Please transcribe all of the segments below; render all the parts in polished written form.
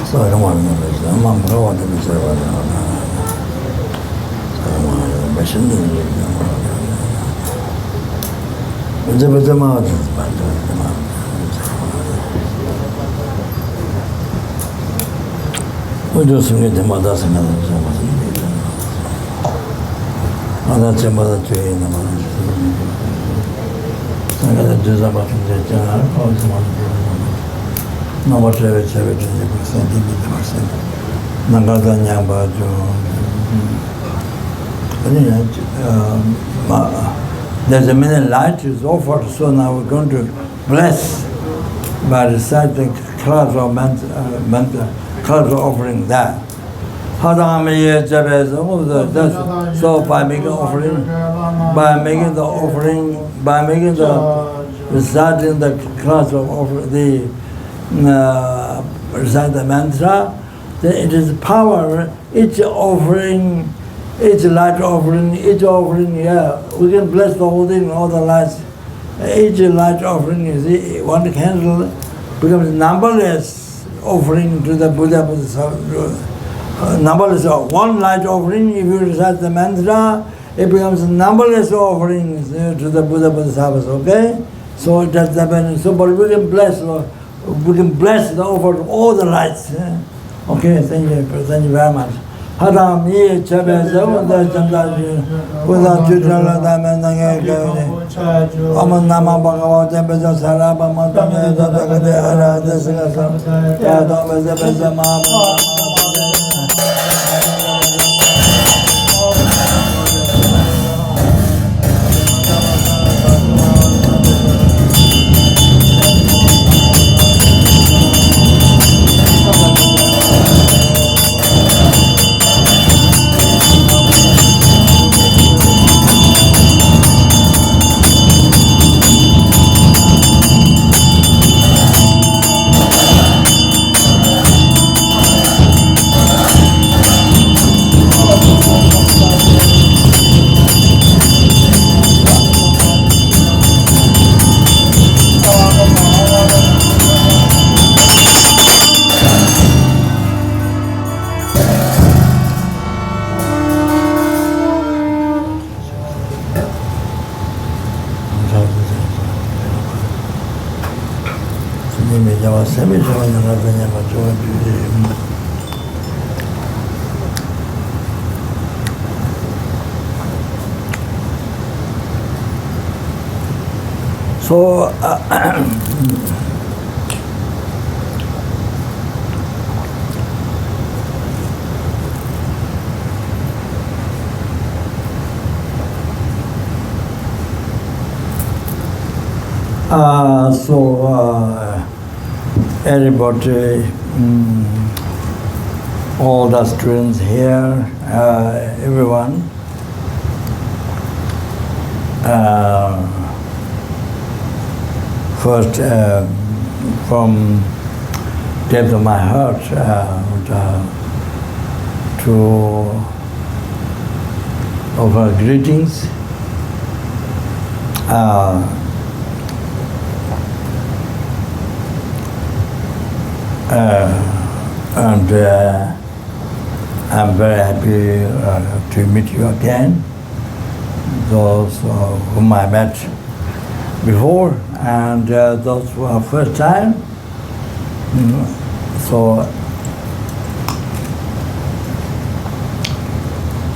So I don't want to know this. I'm not going to say what I don't know. So I don't want to know. But she didn't know. But the mouth is bad. The mouth. We do some good things, but that's another thing. Oh, that's another thing. I got to do something to the general. Oh, it's one thing. No, whatever, it's everything. Nagadanya Baju. There's a minute light is offered, so now we're going to bless by reciting class of class offering that. So by making offering, by making the reciting the class of offering, recite the mantra, then it is power. Each offering, each light offering, yeah, we can bless the whole thing, all the lights. Each light offering is one candle becomes numberless offering to the Buddha. Numberless one light offering. If you recite the mantra, it becomes numberless offerings to the Buddha Bodhisattvas. Okay, so that's the so. But we can bless the offer of all the lights. Okay, thank you very much. Hadam ye chabe zawda chandaji Buddha chutala damendanga gavde Aman nama bhagavate beza sarabha matame zadagade hara desigasa Yadam beza beza maha So, everybody, all the students here, everyone, first, from depth of my heart, to offer greetings. And I'm very happy to meet you again. Those whom I met before, and those who are first time.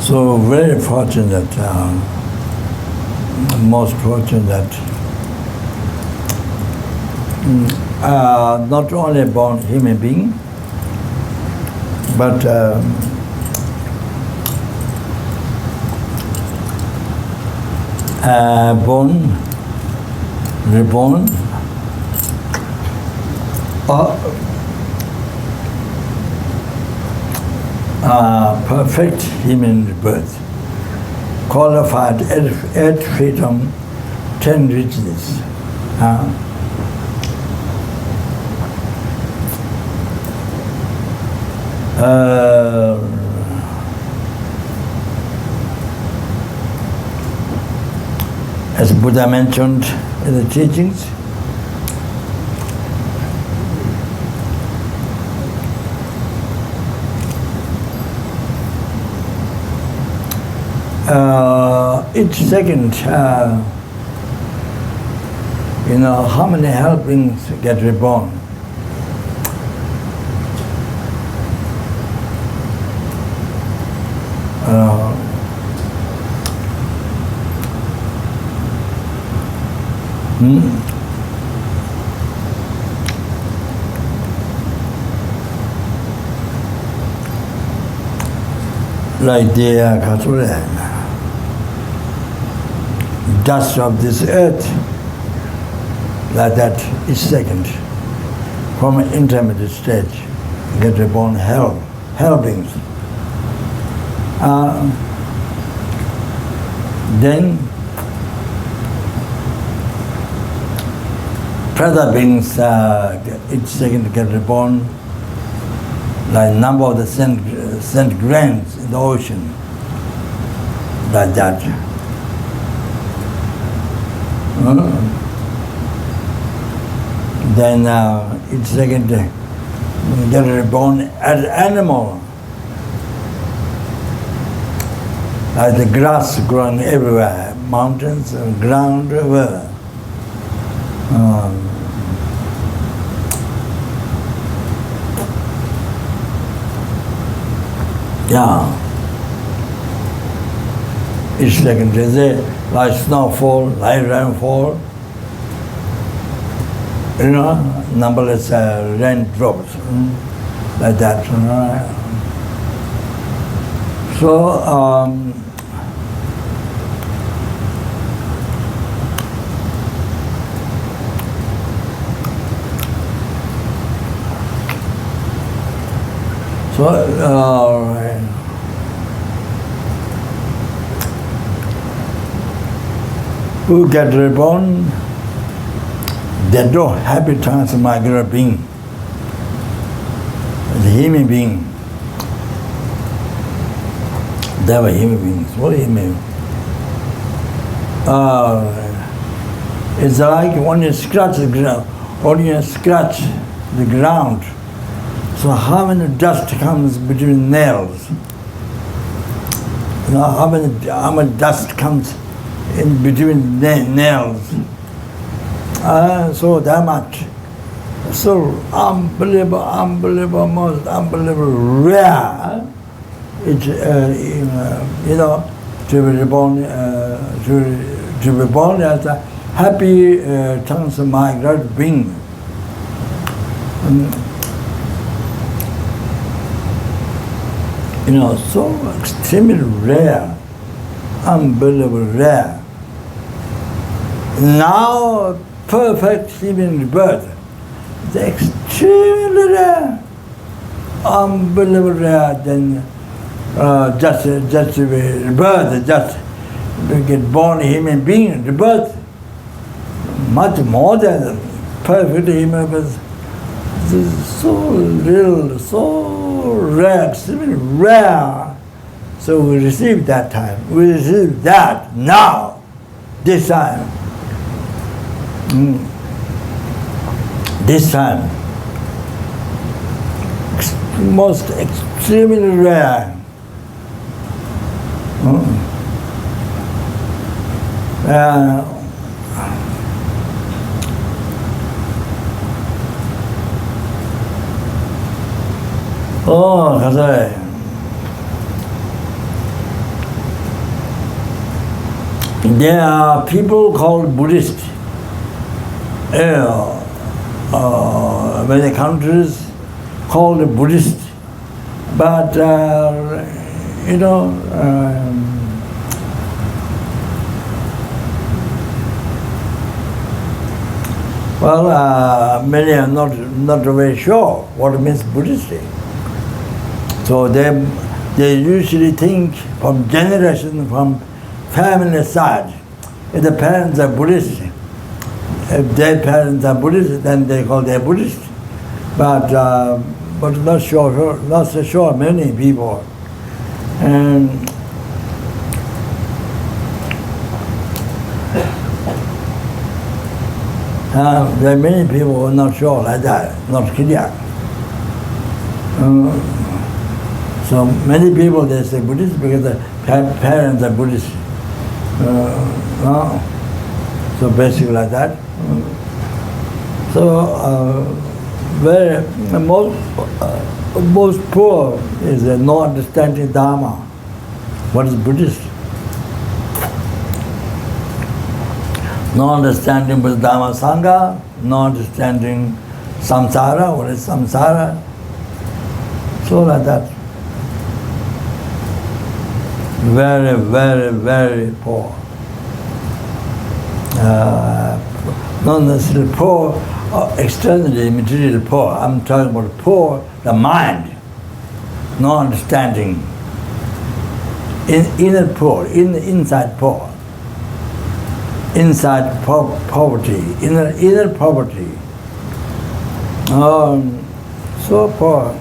So very fortunate, most fortunate. Not only born human being, but born, reborn, perfect human birth, qualified 8 freedom, 10 richness. As Buddha mentioned in the teachings, each second, how many helpings get reborn? Like the dust of this earth, like that each second, from an intermediate stage, get reborn helpings. Then further beings each second get reborn, like number of the sand grains in the ocean, like that. Then each second get reborn as animal, like the grass growing everywhere, mountains, ground, everywhere. Each second is like snowfall, like rainfall, numberless raindrops, like that. So, who get reborn, they don't happy transmigrate being, the human being. They were human beings. What do you mean? It's like when you scratch the ground, so how many dust comes between nails? How much dust comes in between nails? So that much. So unbelievable, most unbelievable, rare. It's to be reborn, to be born as a happy transmigrate being. So extremely rare, unbelievable rare. Now, perfect human rebirth, it's extremely rare, unbelievable rare. Then just to be rebirth, just to get born a human being, rebirth, much more than perfect human rebirth. This is so real, so rare, extremely rare. So we receive that time. We receive that now, this time. This time. Most extremely rare. There are people called Buddhist. Many countries called Buddhist, but many are not very sure what it means Buddhist. So they usually think from generation, from family side, if the parents are Buddhist, if their parents are Buddhist, then they call them Buddhist. But not so sure many people. And there are many people who are not sure like that, not clear. So many people they say Buddhist because the parents are Buddhist. No. So basically like that. So very most poor is no understanding Dharma. What is Buddhist? No understanding with Dharma Sangha, no understanding samsara, what is samsara? So like that. Very, very, very poor. Not necessarily poor, externally material poor. I'm talking about poor, the mind, no understanding. Inner poor, inside poor. Inside poverty, inner poverty. So poor.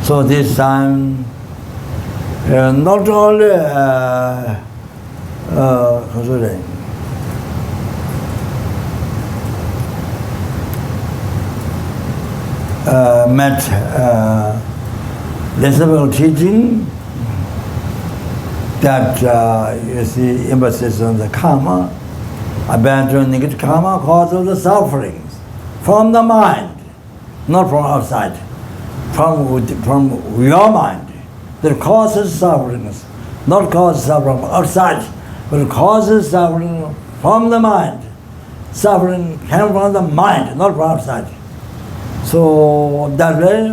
So this time, not only met lesson teaching that you see emphasis on the karma, abandoning negative karma causes the sufferings from the mind, not from outside, from your mind. That causes sufferings, not causes suffering from outside, but causes suffering from the mind. Suffering comes from the mind, not from outside. So that way,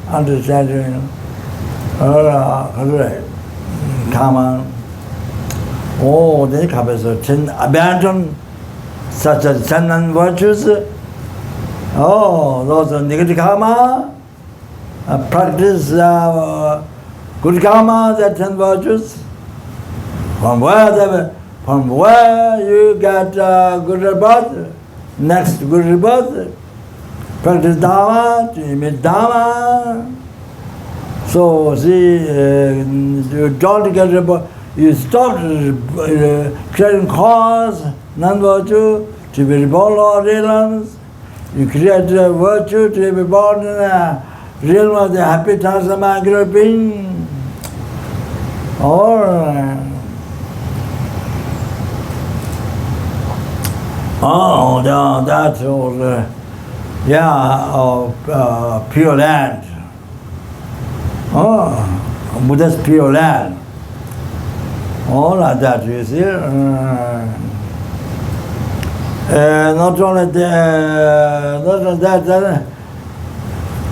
understanding karma. Oh, they come as abandon such as 10 virtues. Oh, those are negative karma. Practice good karma, the 10 virtues. From where you get good rebirth, next good rebirth. Practice Dharma, to imit Dharma. So see, you don't get rebirth. You stop creating cause, non-virtue, to be reborn or realms. You create virtue to be born in a realm of the happy transcendental being. Or that was pure land. Buddha's pure land. All like that, you see. Not only that,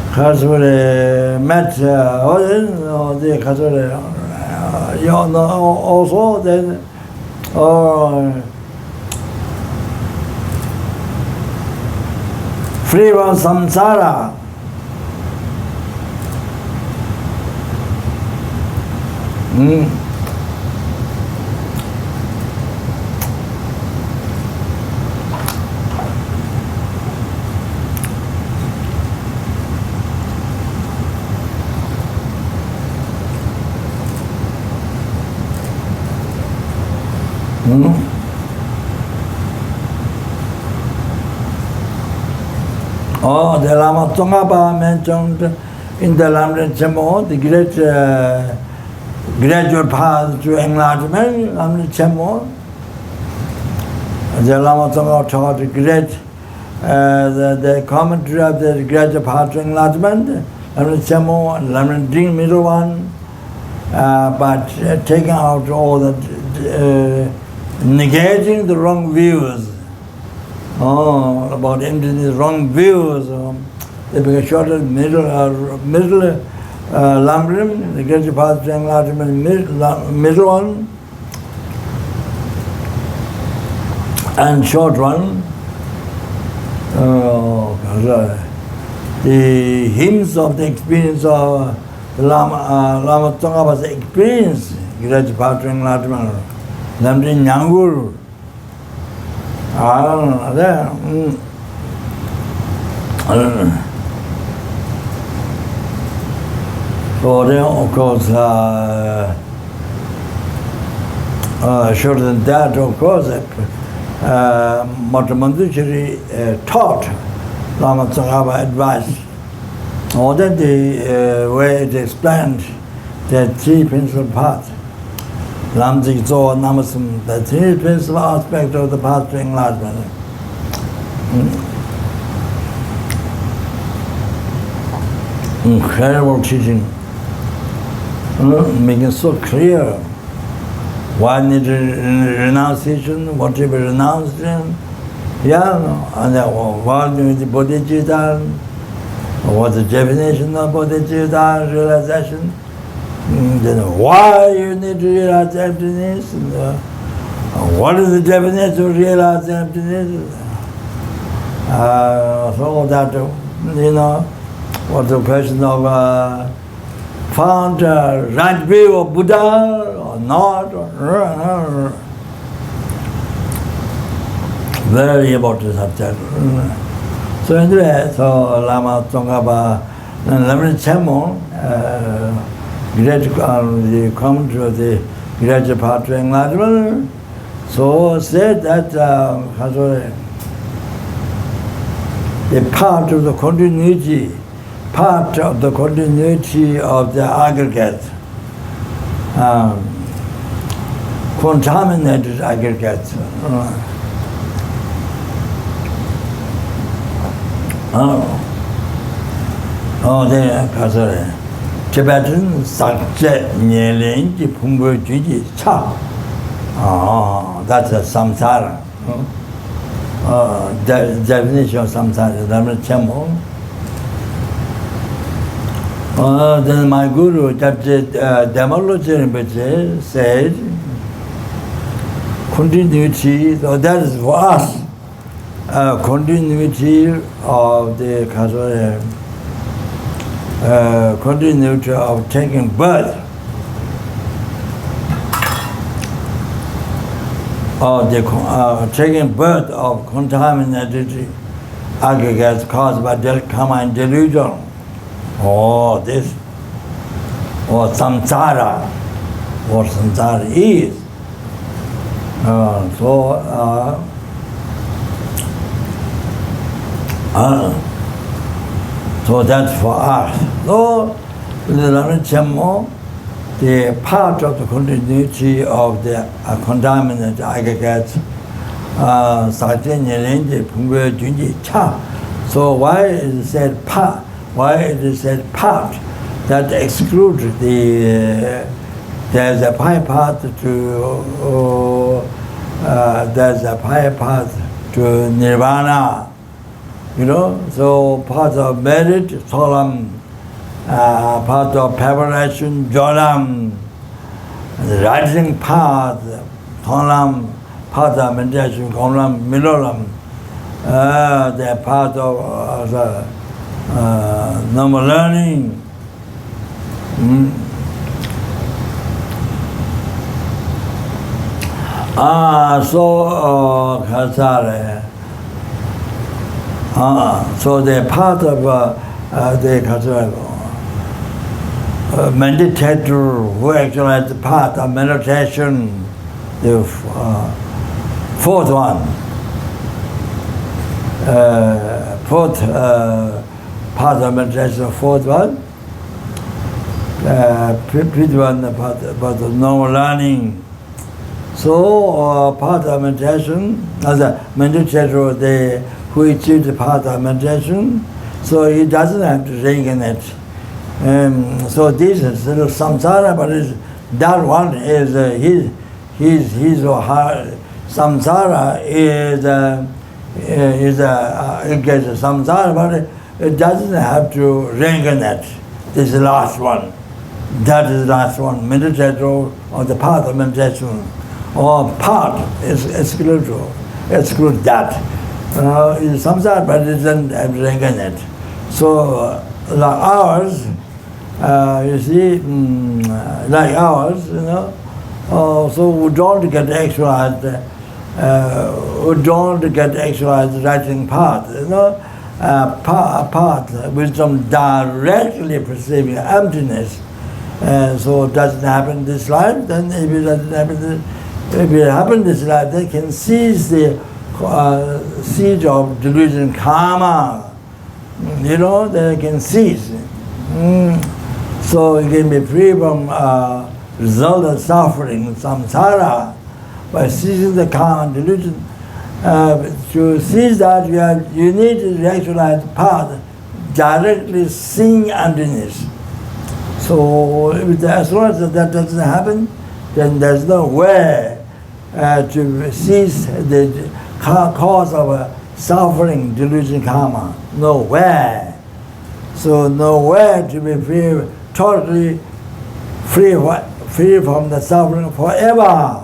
because we met also then free from samsara. Oh, the Lama Tsongkhapa mentioned in the Lama Chemo, the great gradual path to enlightenment, Lama Chemo. The Lama Tsongkhapa taught the great, the commentary of the gradual path to enlightenment, Lama Chemo, Lama Ding, middle one, but taking out all the, negating the wrong views. About emptiness, wrong views. They become shorter, middle lambrim, the great path to enlightenment, middle one, and short one. The hymns of the experience of the Lama Tsongkhapa's experience, great path to enlightenment, Lamdrin Nyangur. So then, of course, shorter than that, of course, Manjushri taught Lama Tsongkhapa advice, or that the way it explained the three principal paths. Lamjik Zopa Namasum, the three principal aspects of the path to enlightenment. Incredible teaching, making so clear why need renunciation, what to be renounced in, and what is the bodhicitta, what's the definition of bodhicitta realization, then why you need to realize emptiness, what is the definition of realize emptiness, so that, what the person of found right view of Buddha or not. Very important subject. So anyway, so Lama Tsongkhapa, Lama Chemo, great come to the great path to enlightenment. So said that the part of the continuity of the aggregate, contaminated aggregate. Tibetan Sakje Nyelin Ji Pumbu Juji Cha. That's a samsara. Definition of samsara, Dharma Chemo. Then my guru, Demology Rinpoche, said, continuity, so that is for us, continuity of the continuity of taking birth, or the taking birth of contaminated aggregates caused by karma and delusion. This, or samsara, what samsara is. So that's for us. So, the part of the continuity of the contaminated aggregates, so why is it said part? Why it is said part that excludes there's a high path to nirvana, so part of merit, solam, part of preparation, jolam, the rising path, solam, part of meditation, kolam, milolam, the part of normal learning. So the part of the meditator who actualize the path of meditation, the fourth one, part of meditation, fourth one, fifth one, part of normal learning. So part of meditation, as a meditator, who achieved the path of meditation, so he doesn't have to reincarnate. So this is little samsara, but that one is his or her samsara it gets a samsara, but it doesn't have to reincarnate. This is the last one. That is the last one. Meditator or the path of meditation, or part is exclude that. It's samsara, but it doesn't have to reincarnate. So like ours, you see, like ours, so we don't get actualized, writing part, part wisdom directly perceiving emptiness. So it doesn't happen in this life, then if it doesn't happen, if it happens in this life, they can seize the siege of delusion karma. You know, they can cease. So you can be free from result of suffering, samsara, by ceasing the karma delusion. To cease that, you need to actualize the path, directly seeing underneath. So as long as that doesn't happen, then there's no way to cease the cause of suffering, delusion, karma. No way. So no way to be free, totally free from the suffering forever.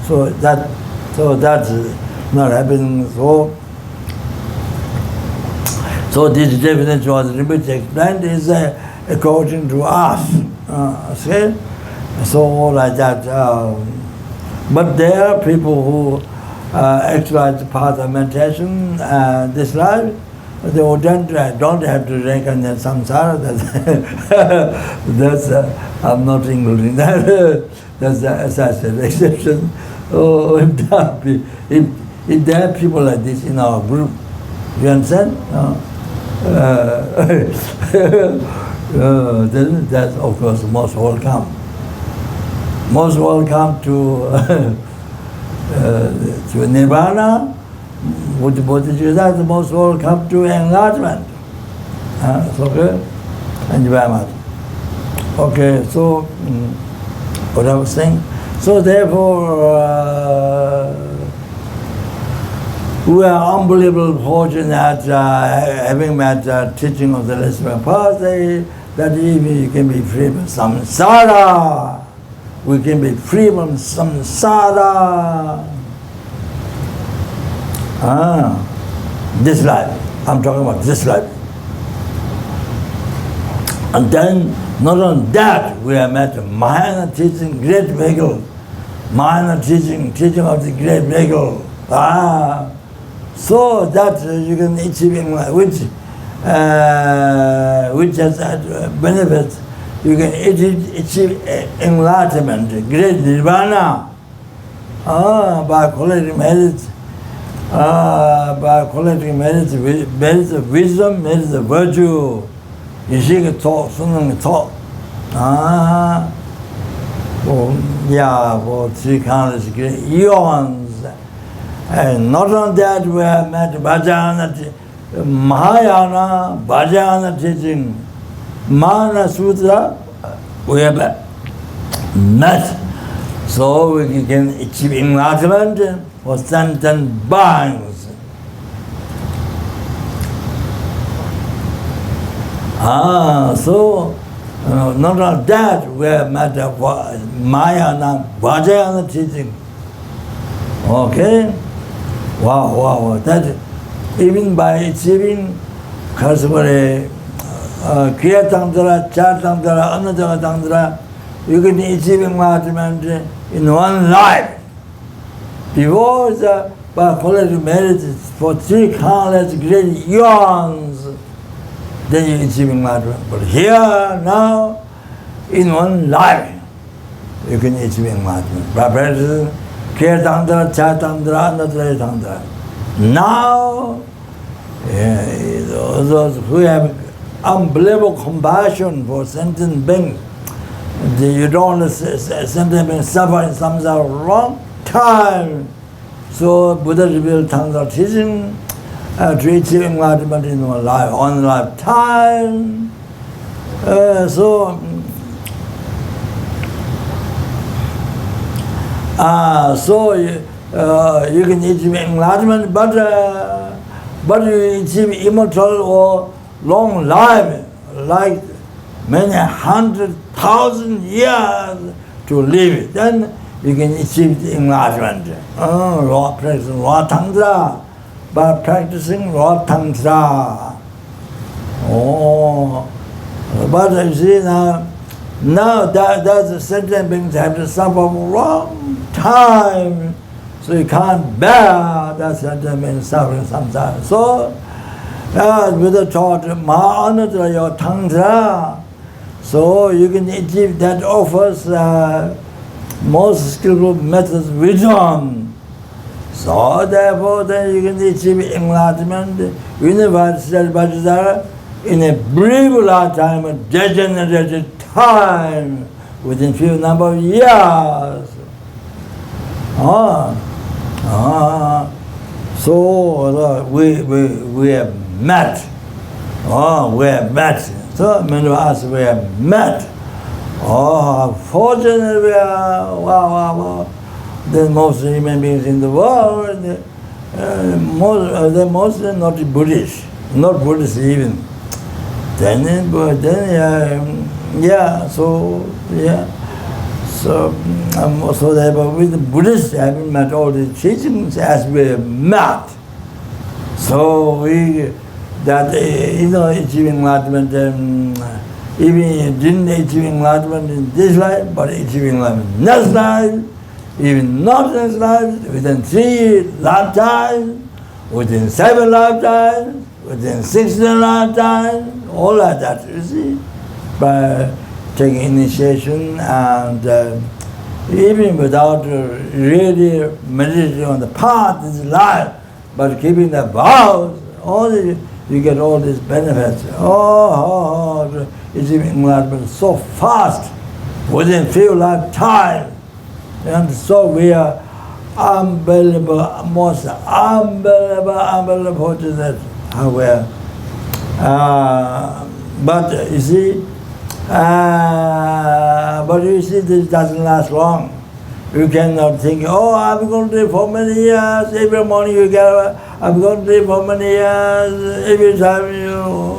So that's not happening. So this definition was Rinpoche explained is according to us. See? So like that. But there are people who actualize the path of meditation this life. They don't have to reckon that samsara. That's I'm not including that. That's as I said, exception. Oh, if there are people like this in our group, you understand? Then that's of course most welcome. Most welcome to nirvana. With Bodhicitta, the most welcome to enlargement. Okay? Thank you very much. Okay, so what I was saying. So therefore, we are unbelievable fortunate having met teaching of the lesson path that you can be free from samsara. We can be free from samsara. This life. I'm talking about this life. And then, not only that, we have met Mahayana teaching, great vehicle. Mahayana teaching of the great vehicle. So that you can achieve, which has benefits. You can achieve enlightenment, great nirvana, by collecting merits. By collecting merits of wisdom, merits of virtue. You see the talk, something talk. For 3 countless eons. And not only that, we have met Mahayana, Vajrayana teaching, Mahayana Sutra, we have met. So we can achieve enlightenment for sentient beings. So not only that, we have met Mahayana, Vajrayana teaching. Okay? Wow. That even by achieving Kriya Tantra, Char Tantra, Anatara Tantra, you can achieve enlightenment in one life. Before by collecting merits for 3 countless great eons, then you achieve enlightenment. But here, now, in one life, you can achieve enlightenment. By practicing Kriya Tantra, Char Tantra, Anatara Tantra. Now, those who have unbelievable compassion for sentient beings, you don't want sentient beings suffer in samsara long time. So Buddha revealed Tantra teaching to achieve enlightenment in one life, on lifetime. So you can achieve enlightenment, but you achieve immortal or long life, like many 100,000 years to live. Then you can achieve enlightenment. Practicing raw tantra, by practicing raw tantra. But you see now that the sentient beings have to suffer for a long time, so you can't bear that sentient beings suffering samsara. So, Buddha taught Mahanatra your tantra, so you can achieve that offers most skillful methods, wisdom. So therefore then you can achieve enlightenment, universal Vajradhara, in a brief lifetime, a degenerated time, within few number of years. So we have met. We have met. So many of us we have met. Fortunately we are the most human beings in the world. They're mostly not Buddhist, not Buddhist even. So therefore with the Buddhists having met all the teachings as we met. So we achieving enlightenment, even didn't achieve enlightenment in this life, but achieving enlightenment next life, even not next life, within 3 lifetimes, within 7 lifetimes, within 16 lifetimes, all like that, you see, by taking initiation and even without really meditating on the path of this life, but keeping the vows, you get all these benefits. It's enlightenment so fast, within few lifetimes. And so we are unbelievable, most unbelievable fortunate how we are. But you see, this doesn't last long. You cannot think, I'm going to live for many years. Every morning you get up, I'm going to live for many years. Every time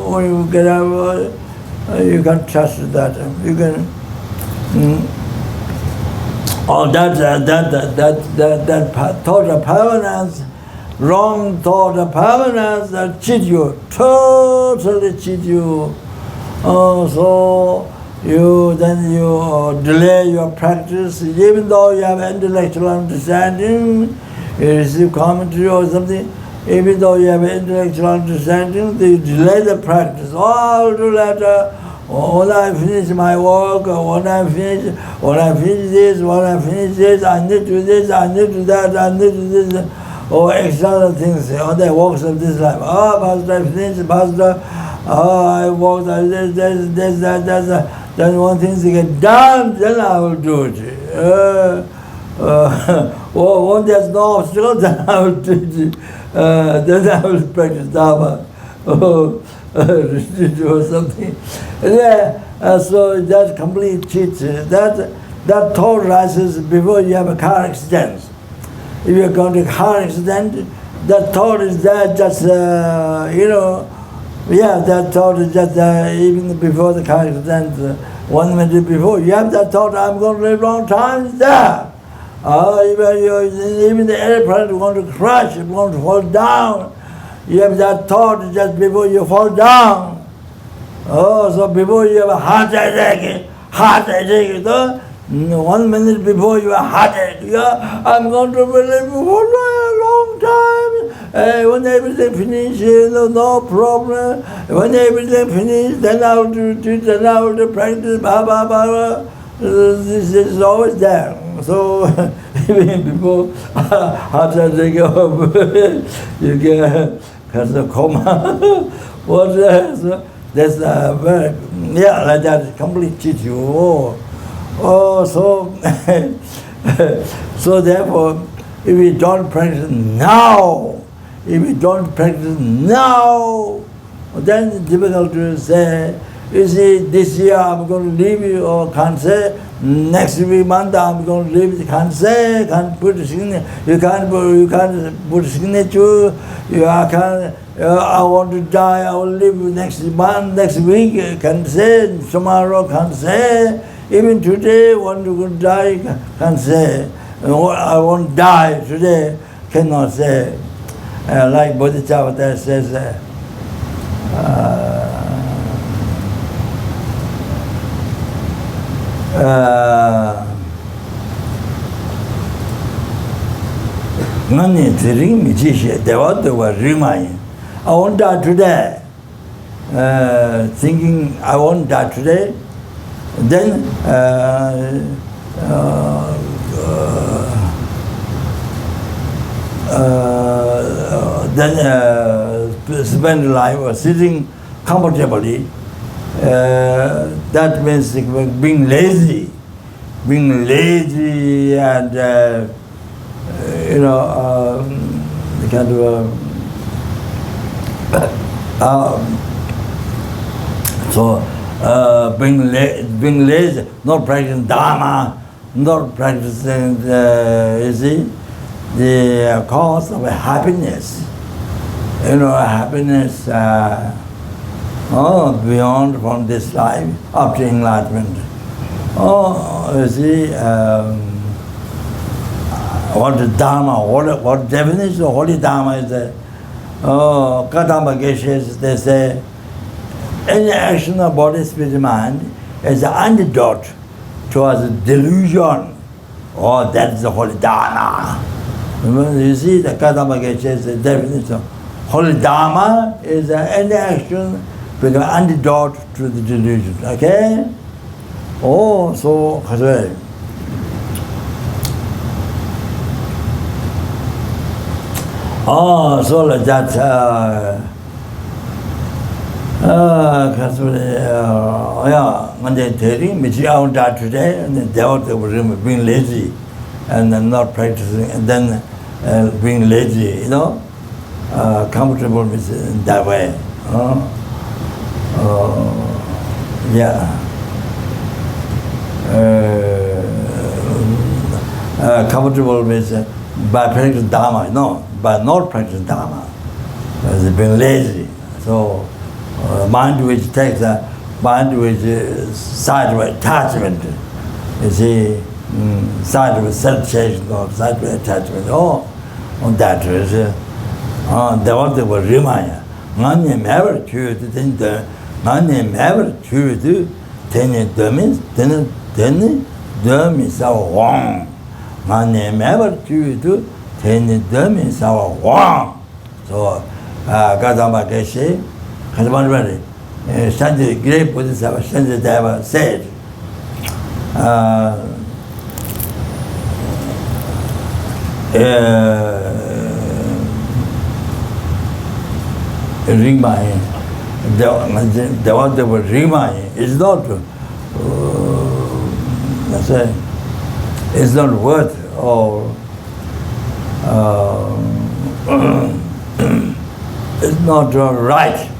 when you get up, you can trust that. You can. That thought of permanence, wrong thought of permanence that cheat you, totally cheat you. So you delay your practice, even though you have intellectual understanding, you receive commentary or something, even though you have intellectual understanding, you delay the practice. I'll do later. When I finish my work, when I finish this, I need to do this, I need to do that, I need to do this, external things, the works of this life. Pastor, I finished, Pastor, I worked, this, that. Then one thing to get done, then I will do it. When there's no obstacle, then I will do it. Then I will practice Dharma. Or something. So that's complete cheat. That thought rises before you have a car accident. If you're going to a car accident, that thought is there just, that thought is just even before the car accident, 1 minute before. You have that thought, I'm going to live a long time, it's there. Even the airplane is going to crash, it's going to fall down. You have that thought just before you fall down. So before you have a heart attack, 1 minute before you have a heart attack, I'm going to live for a long time. When everything finishes, no problem. When everything finishes, then I will do it, then I will do practice, This is always there. So even before heart attack, you get kind of coma. That's very, like that, complete cheat you. So therefore, if we don't practice now, then it's difficult to say, you see, this year I'm going to leave you, or can't say, next month I'm going to leave, can't say, can't put a signature, you can't put a signature, I want to die, I will live next month, next week, can't say, tomorrow can't say, even today, want to die, can't say, I won't die today, cannot say. Like Bodhisattva says, I won't die today. Thinking I won't die today, then then spend life sitting comfortably. That means being lazy and kind of being lazy, not practicing Dharma, not practicing the cause of happiness. Happiness beyond from this life up to enlightenment. What is Dharma? What definition of holy Dharma is that? Kadamba Geshes, they say, any action of body, spirit, mind is an antidote towards delusion. That is the holy Dharma. You see, the Kadamba Geshes, the definition of holy Dharma is any action with an antidote to the delusion. Okay? So, so like that, when they're telling me, today, and they were being lazy and then not practicing, and then being lazy, comfortable with in that way. Comfortable with by practicing Dharma, by not practicing Dharma, they've been lazy. So, mind which takes a mind which sideway attachment, you see, sideway sensation or sideway attachment, on that is, they want to remind you. Nani never choose nani never choose then means our wrong. Nani never choose then means our wrong. So, Kadamba Geshe, Kadamba Shanti, great Buddhist Shanti Deva said, Rimai, the one that was Rimai is not, it's not worth or it's not right.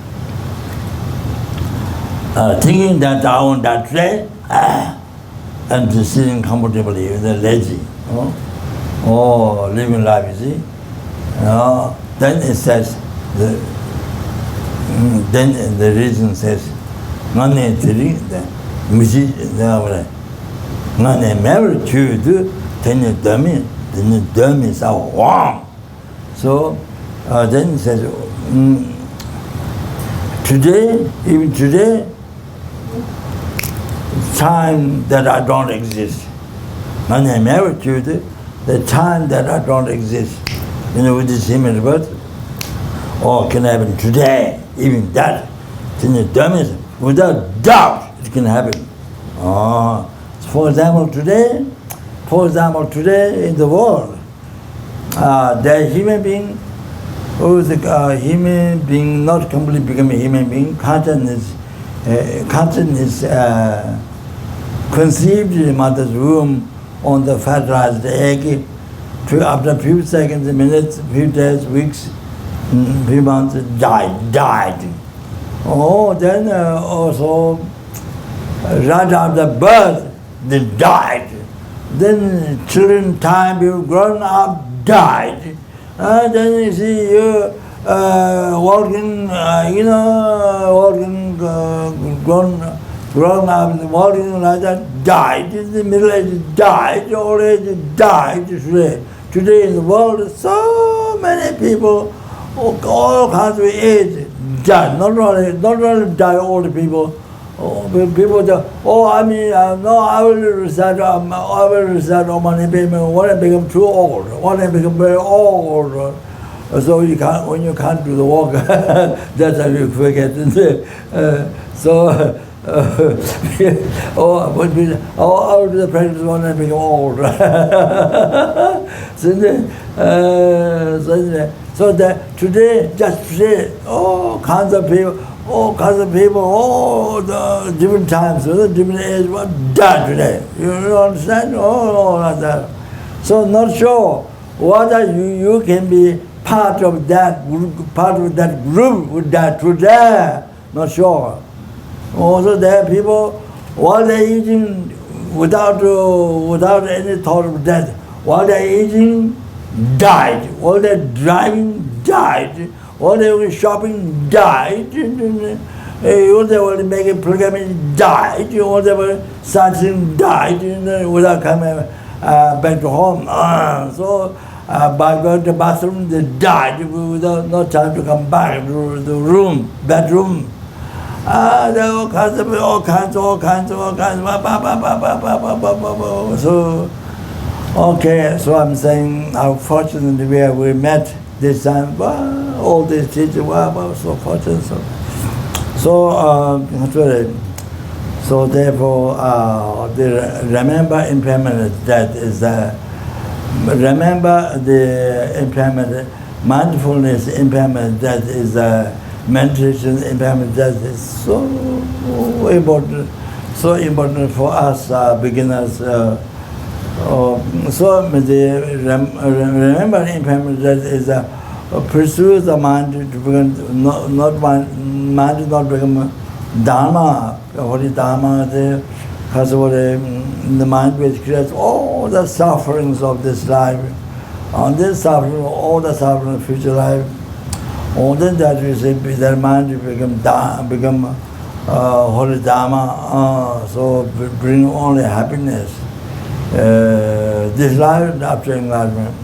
Thinking that I own that tray and sitting comfortably with the lazy, living life, you see. Then it says, then the reason says, Nane Tiri, Miji, Nane Mary Chudu, Tenya Dami is our wrong. So then it says, today, even today, time that I don't exist. Nane Mary Chudu, the time that I don't exist, with this human birth, or can happen today, even that, without doubt, it can happen. For example, today in the world, there are human being who is a human being, not completely become a human being, consciousness conceived in the mother's womb on the fertilized egg, after a few seconds, minutes, few days, weeks, few months, died. Then also, right after birth, they died. Then children, time, you've grown up, died. Then you see you walking, grown up, walking like that, died. In the middle age, died. Old age, died. Today in the world, so many people, all kinds of age, died. Not only die old people. People say, I will recite Omani payment when I become too old, when I become very old. So when you can't do the walk, that's how you forget. I will do the practice when I become old. So that today, just today, all kinds of people, all the different times, different ages, died today. You understand? All like that. So not sure whether you can be part of that group would die today. Not sure. Also, there are people while they're eating without any thought of death, while they're eating, died. While they're driving, died. While they were shopping, died. While they were making pilgrimage, died. While they were sightseeing, died without coming back to home. So by going to the bathroom, they died without no time to come back to the bedroom. There are all kinds. So, okay, so I'm saying how fortunate we met this time. All these teachers were so fortunate. So therefore, remember impermanence. That is remember the impermanence, mindfulness impermanence. That is meditation impermanence. That is so important for us beginners. So remember impermanence. That is pursue the mind to become mind to not become Dharma. What is Dharma? Because the mind which creates all the sufferings of this life, and this suffering, all the suffering of future life. Only that we say their mind become holy Dharma, so bring only happiness. This life after enlightenment.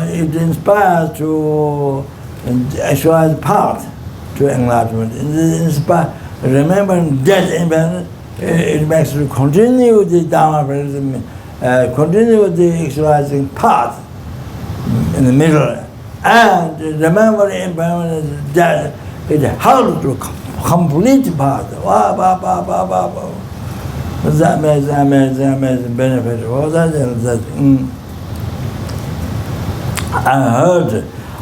It inspires to actualize path to enlightenment. It inspires remembering death impermanence. It makes you continue the Dharma practice, continue the actualizing path in the middle, and remember impermanence that it helps to complete path. That amazing benefit.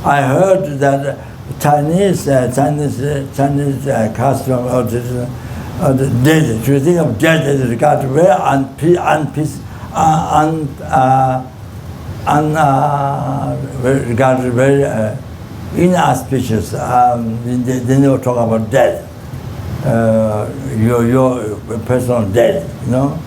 I heard that Chinese custom of the death. If you think of death as regard to very regarded very inauspicious. They never talk about death. Your personal death, you know.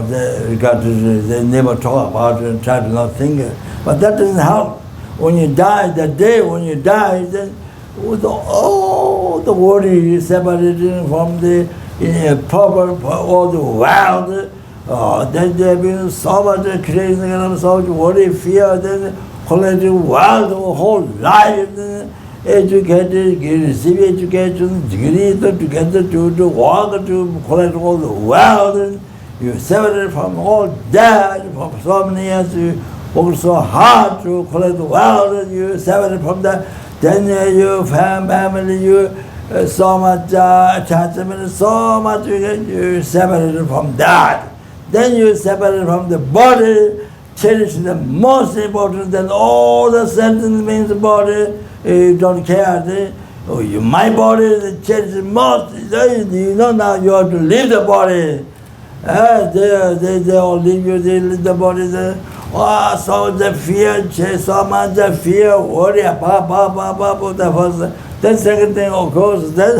They never talk about it and try to not think it. But that doesn't help. When you die, that day when you die, then with all the worry separated from the proper, all the world, then there have been so much crazy, so much worry, fear, then collective world, the whole life, educated, receive education, degree together to work, to collect all the world, and you separated from all that, for so many years, you worked so hard to collect the world, and you separated from that. Then you family, you so much attachment, so much you separated from that. Then you separated from the body, cherish the most important than all the sentence means the body. You don't care. My body is cherish the most. You know now you have to leave the body. They all leave you. They leave the body. So the fear, so much fear, worry, the first. Then second thing, of course, then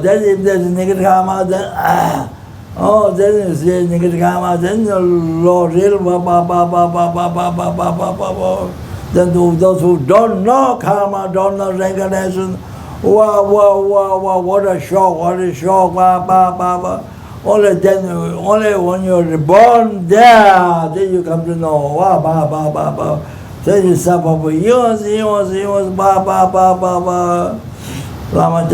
then if there's negative karma, then then you see negative karma, then the Lord real, then those who don't know karma, don't know reincarnation, what a shock, Only when you're born there, then you come to know, Then you suffer for years, Lama,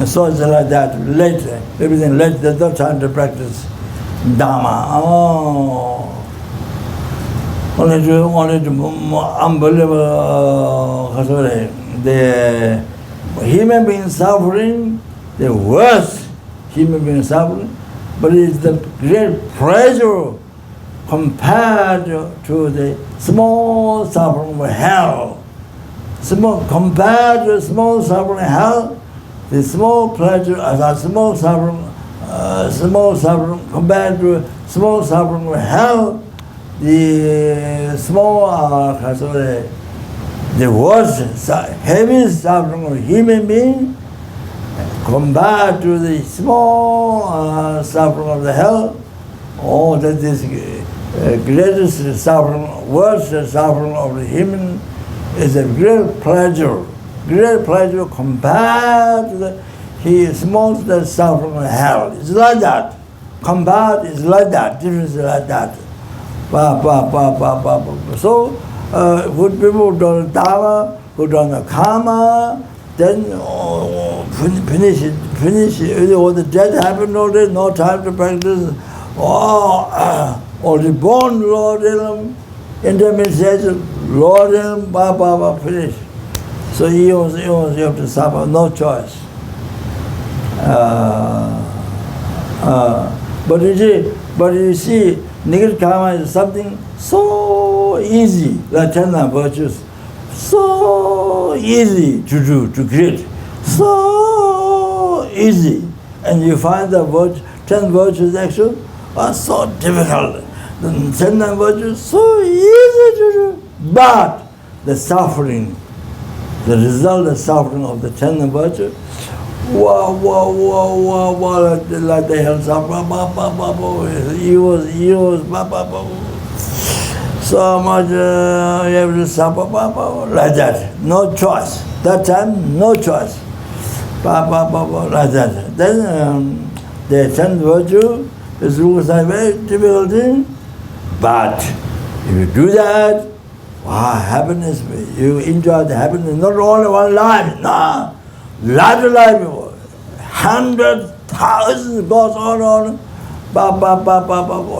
so it's like that, later, everything later, there's no time to practice Dharma. only the unbelievable, the human being suffering, the worst human being suffering, but it's the great pleasure compared to the small suffering of hell. Compared to small suffering of hell, the small pleasure, small suffering compared to small suffering of hell, the small, the worst, heaviest suffering of human being compared to the small suffering of the hell, oh, that is greatest suffering, worst suffering of the human is a great pleasure compared to the smallest suffering of hell. It's like that. Compared is like that, difference is like that. So, good people who done Dharma, who done the karma, then finish it. All the death happened already, no time to practice. Or the born Lord in them, intermediate Lord in them, finish. So you have to suffer, no choice. But you see, negative karma is something so easy, like 10 virtues, so easy to do, to create, so easy. And you find the 10 virtues actually are so difficult. The 10 virtues so easy to do, but the suffering, the result of suffering of the 10 virtues, wow, like the hell suffer, so much you have to suffer, like that, no choice. That time, no choice, like that. Then the 10 virtue is a very difficult thing, but if you do that, wow, happiness, you enjoy the happiness, not only one life, no. Life to life, 100,000 goes on,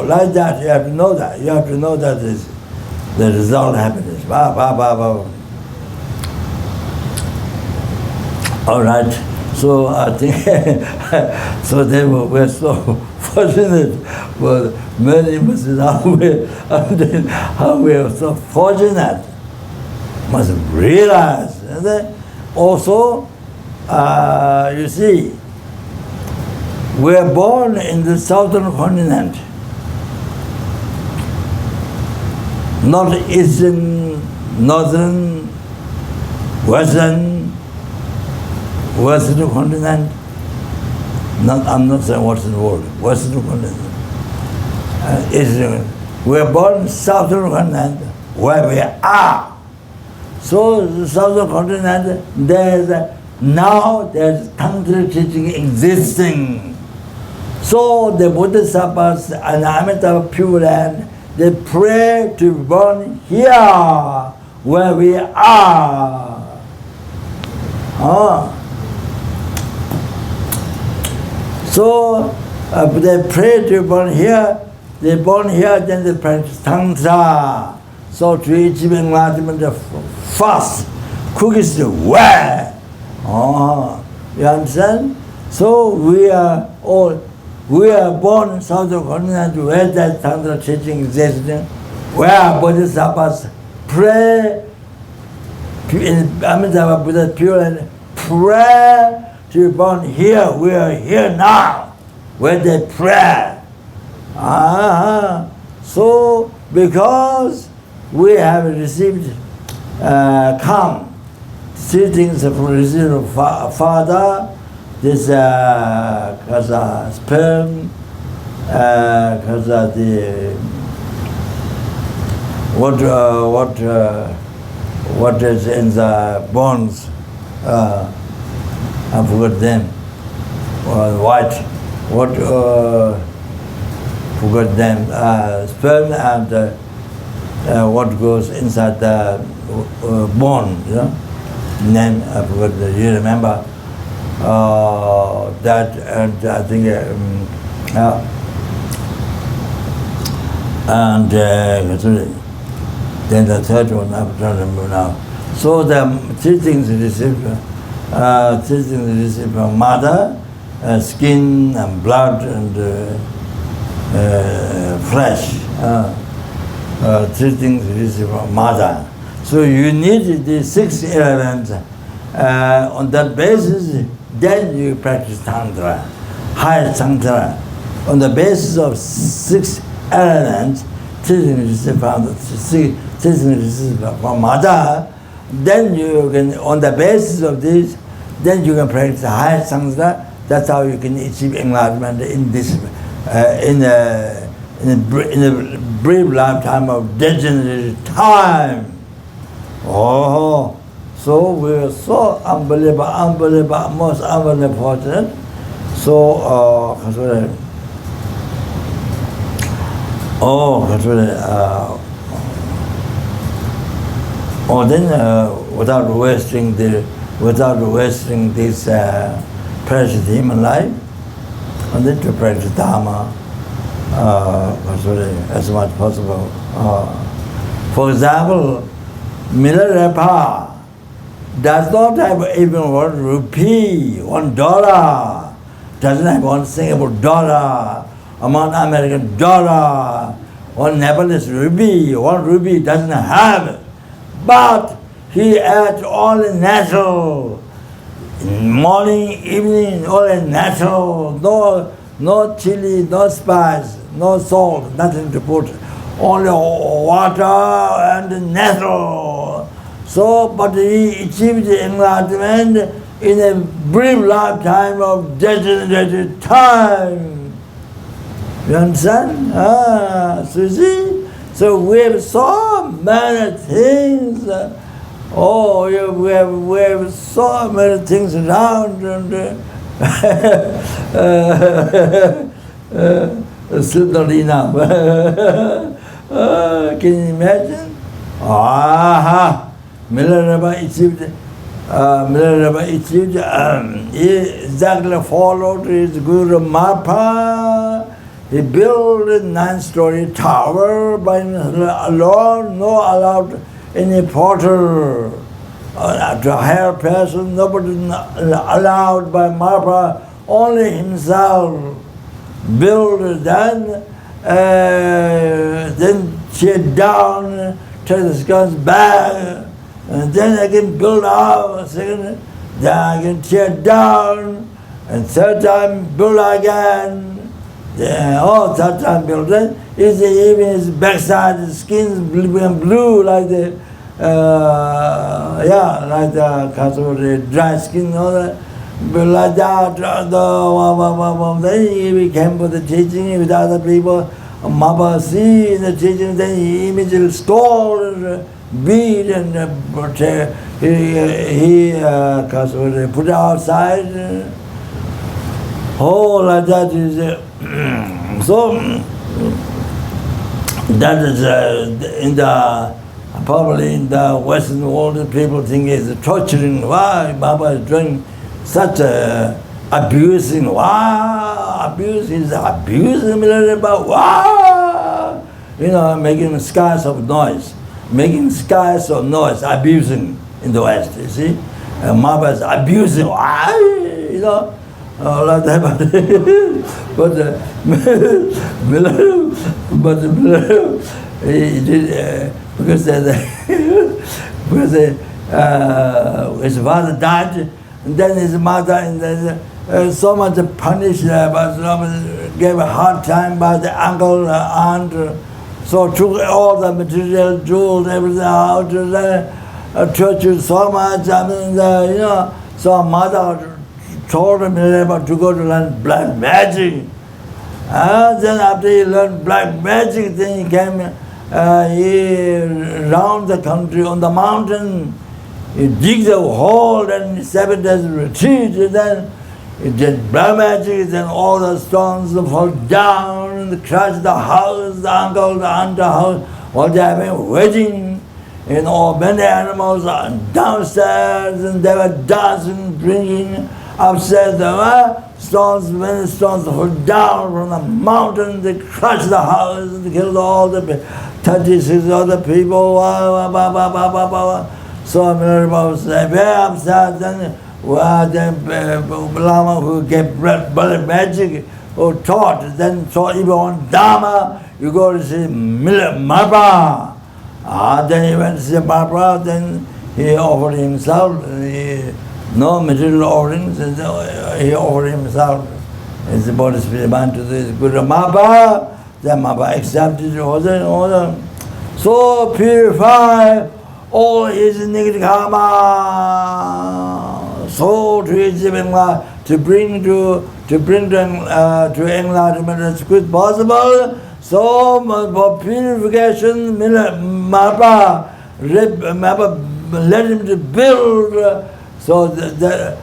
like that. You have to know that. You have to know that is the result of happiness. All right. So I think so. They were so fortunate. But many must how we are so fortunate. Must realize. And then also. You see, we are born in the southern continent, not eastern, northern, western continent. I'm not saying western world, western continent. We are born in southern continent where we are. So the southern continent, now there's Tantric teaching existing. So the Bodhisattvas and Amitabha Pure Land, they pray to be born here where we are. So they pray to be born here, then they practice Tantra. So to achieve enlightenment, fast, cook is the way. You understand? So we are born in southern continent where that Tantra teaching exists, where Bodhisattvas pray in Amitabha Buddha Pure and pray to be born here. We are here now, where they pray. So because we have received come. Three things from received from Father, this cause sperm, cause the what is in the bones, I forgot them, white, forgot them, sperm and what goes inside the bone, you know. Name I forgot. You remember that, and I think, then the third one after now. So the teachings received from mother, skin and blood and flesh. Three things received from mother. So you need the 6 elements. On that basis, then you practice Tantra, higher Tantra. On the basis of 6 elements, teaching received from mother, then you can, on the basis of this, then you can practice higher Tantra. That's how you can achieve enlightenment in this, in a brief lifetime of degenerate time. Oh, so we're so unbelievable, most unbelievable fortunate. So, then without wasting this precious human life, and then to practice Dharma as much as possible. For example, Milarepa does not have even $1 rupee, $1, doesn't have one Singapore dollar, $1 American dollar, $1 Nepalese rupee, $1 rupee doesn't have it. But he ate only natural, morning, evening, only natural, no chili, no spice, no salt, nothing to put, only water and natural. So, but he achieved enlightenment in a brief lifetime of degenerated time. You understand? So you see? So we have so many things. We have so many things around, and still not enough. Can you imagine? Milarepa achieved, he exactly followed his Guru Marpa. He built a 9-story tower by alone, no allowed any porter to hire person, nobody allowed by Marpa, only himself built it, then tear down, take the guns back, and then again build up, second, then again tear down, and third time build again. Third time build it. Even his backside, his skin became blue like the like the dry skin, all that. But like that, then he became for the teaching with other people. Maba see in the teaching, then he immediately stole beat and he put it outside. Like that is so. That is probably in the Western world, people think it's torturing. Why Baba is doing such abusing? Wow, abusing, Milarepa. Wow, making skies of noise, abusing in the West. You see, Baba is abusing. Why, like that, but he did because his father died, and then his mother, and then so much punished, but gave a hard time by the uncle, aunt, so took all the material, jewels, everything out, churches so much. So mother told him to go to learn black magic. Then after he learned black magic, then he came round the country on the mountain. He digged a hole and 7 days retreat, and then he did black magic, then all the stones fall down and crush the house, the uncle, the aunt, the house, while they having a wedding. Many animals are downstairs, and they were dancing, drinking. Upstairs, there were stones, many stones fall down from the mountain, they crushed the house, they killed all the 36 other people, so many people say, very upset, then Lama who gave blood magic, who taught, then taught even on Dharma, you go to see Marpa. Then he went to see Marpa, then he offered himself, no material offerings, he offered himself as the body spirit man to this Guru Marpa. Then Marpa accepted order. So purify all his negative karma, so to bring to enlightenment as quick as possible. So for purification, Marpa let him to build. So that's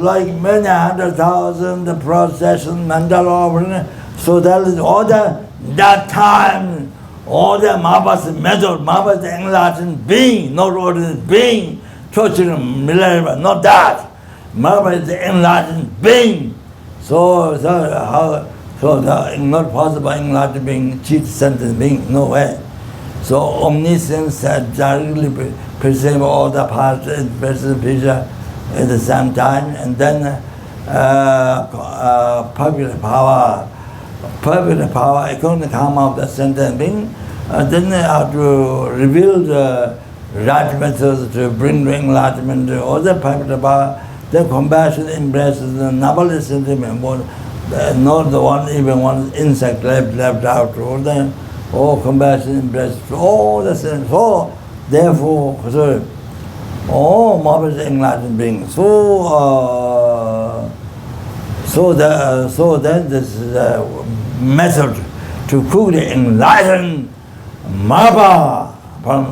like many 100,000 the procession, mandala offering. So that is all that time. All the Marpa's method, Marpa's enlightened being, not ordinary being, torturing millennium, not that. Marpa is the enlightened being. So not possible enlightened being, cheat sentence being, no way. So omniscience directly perceive all the parts and present picture at the same time, and then perfect power, according to the karma of the sentient being, then they have to reveal the right methods to bring to enlightenment, all the perfect power, the compassion embraces the noble sentiment, not the one, even one insect left out, all compassion embraces all the sentiment. So, therefore, all marvelous enlightened beings. So then this is a method to quickly enlighten Marpa from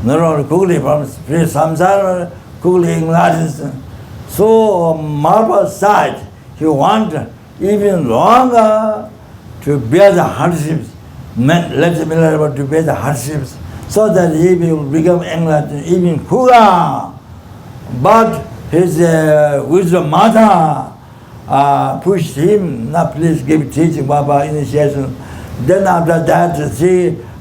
not only quickly from spirit samsara, quickly enlightens. So Marpa's side, he wanted even longer to bear the hardships, let the millennium to bear the hardships, so that he will become enlightened even quicker. But his wisdom mother pushed him, now please give teaching Baba initiation. Then after that,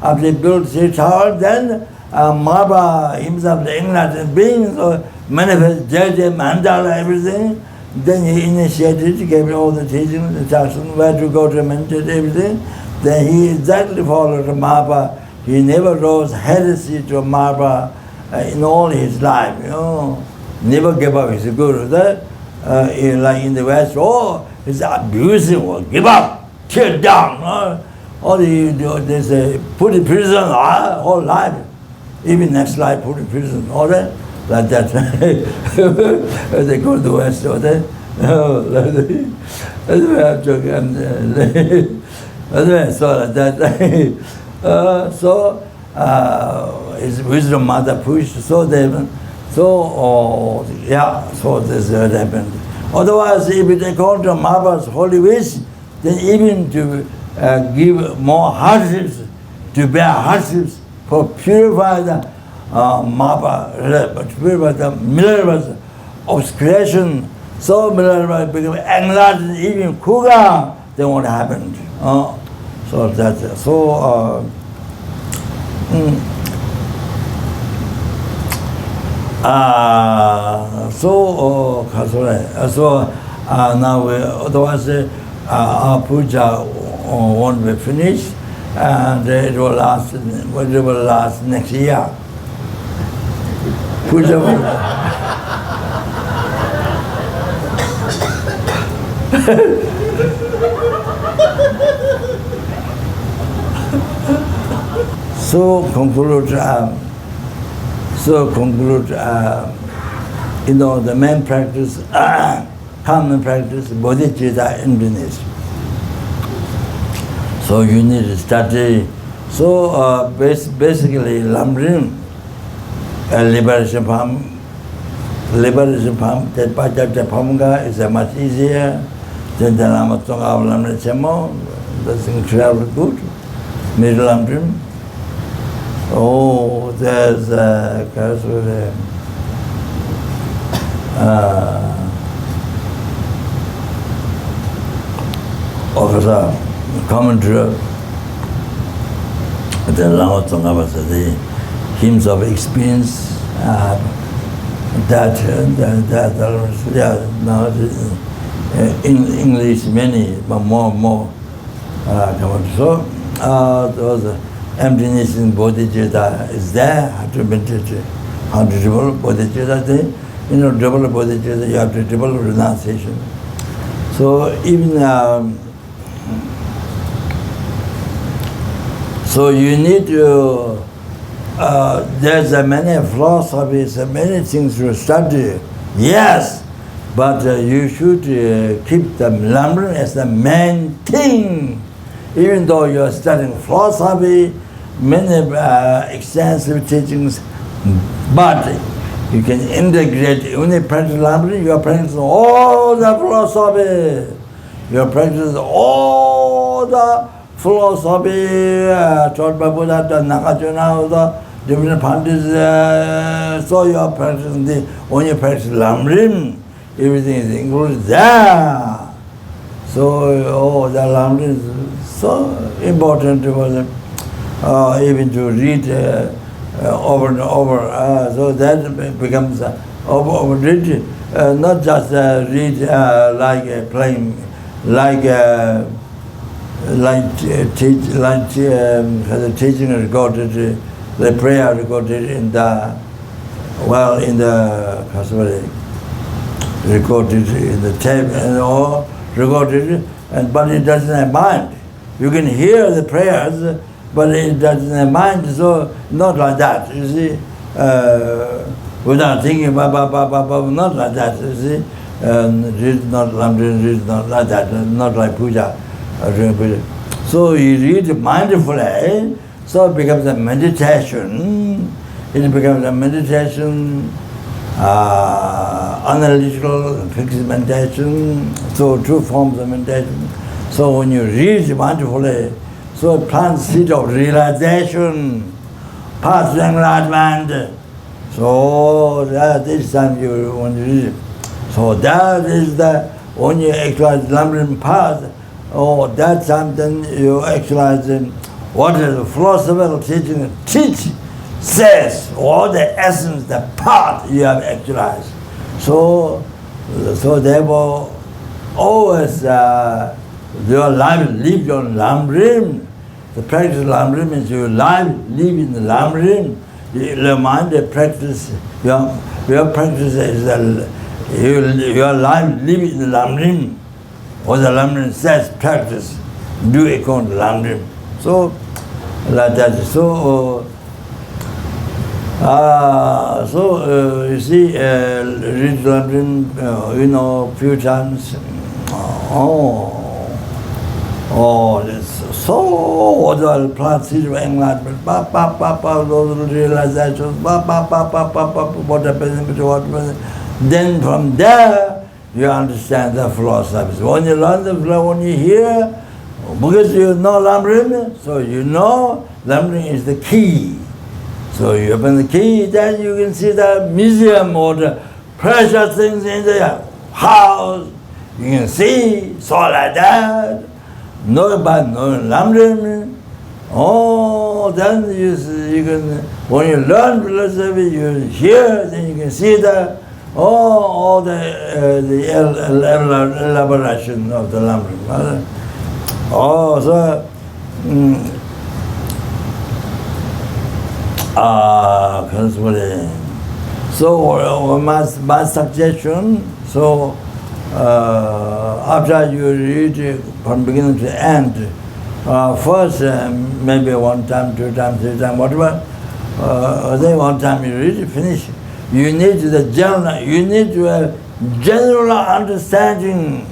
after he built 3 towers, then Marpa himself, the enlightened being, so manifest Jaya, mandala, everything. Then he initiated, gave all the teaching, the instruction, where to go to meditate, everything. Then he exactly followed Marpa. He never rose heresy to Marpa in all his life, never gave up his guru. Like in the West, it's abusing, give up, tear down, or they say, put in prison whole life, even next life, put in prison, all that, like that. They go to the West, all that. That's why I'm joking. So like that. His wisdom mother pushed, so this happened. Otherwise, if they come to Marpa's holy wish, then even to give more hardships, to bear hardships, for purify the Marpa, to purify the millennium of creation, so millennium become enlightened even quicker than what happened. So that's now otherwise our puja won't be finished, and it will last next year. Puja will So conclude, the main practice, common practice, bodhicitta emptiness. So you need to study. So basically, Lamrim, liberation palm, that Pajata Pamga is much easier than the Lama Tonga of Lamrim Chemo. That's incredibly good. Middle Lamrim. Oh, there's officer, commentary the Lama Tsongkhapa, the hymns of experience, now in English many, but more come out. So those emptiness in bodhicitta is there, how to meditate, how to develop bodhicitta. Develop bodhicitta, you have to develop renunciation. So even so you need to, there's many philosophies, many things to study, yes, but you should keep the Lama as the main thing. Even though you're studying philosophy, many extensive teachings, but you can integrate, when you practice Lama, you are practicing all the philosophy, you are practicing all the philosophy taught by Buddha, Nagarjuna, the different parties, so you are practicing when you practice Lama, everything is included there. So, the Lama is so important to even to read over and over, so that becomes over-read, not just read like playing, like the teaching recorded, the prayer recorded in the, recorded in the tape and all recorded, but it doesn't have mind. You can hear the prayers, but it doesn't have mind, so not like that, you see, without thinking, not like that, you see, read not like that, not like puja. So you read mindfully, so it becomes a meditation. It becomes a meditation, analytical, fixed meditation, so two forms of meditation. So when you read mindfully, so it plants seed of realization, path to enlightenment. So this time you want to read. So that is the, when you actualize Lama path, that time then you actualize what is the philosophical teaching says, all the essence, the path you have actualized. So therefore, always your life live on Lama. The practice of Lama means your life live in the Lama. The mind, the practice, your practice is your life live in the Lama. Or the Lama says practice, do according to Lama. So like that. So you see, read Lama, few times. It's so the plant seed of enlightenment, those realizations, what happens. Then from there you understand the philosophies. When you learn the philosophy, when you hear, because you know Lama, so you know Lama is the key. So you open the key, then you can see the museum or the precious things in the house. You can see, so like that. Know about knowing Lama. Then you can, when you learn philosophy, you hear, then you can see the all the elaboration of the Lama. So my suggestion, so after you read from beginning to end, first maybe one time, two times, three times, whatever, then one time you read, finish. You need to have general understanding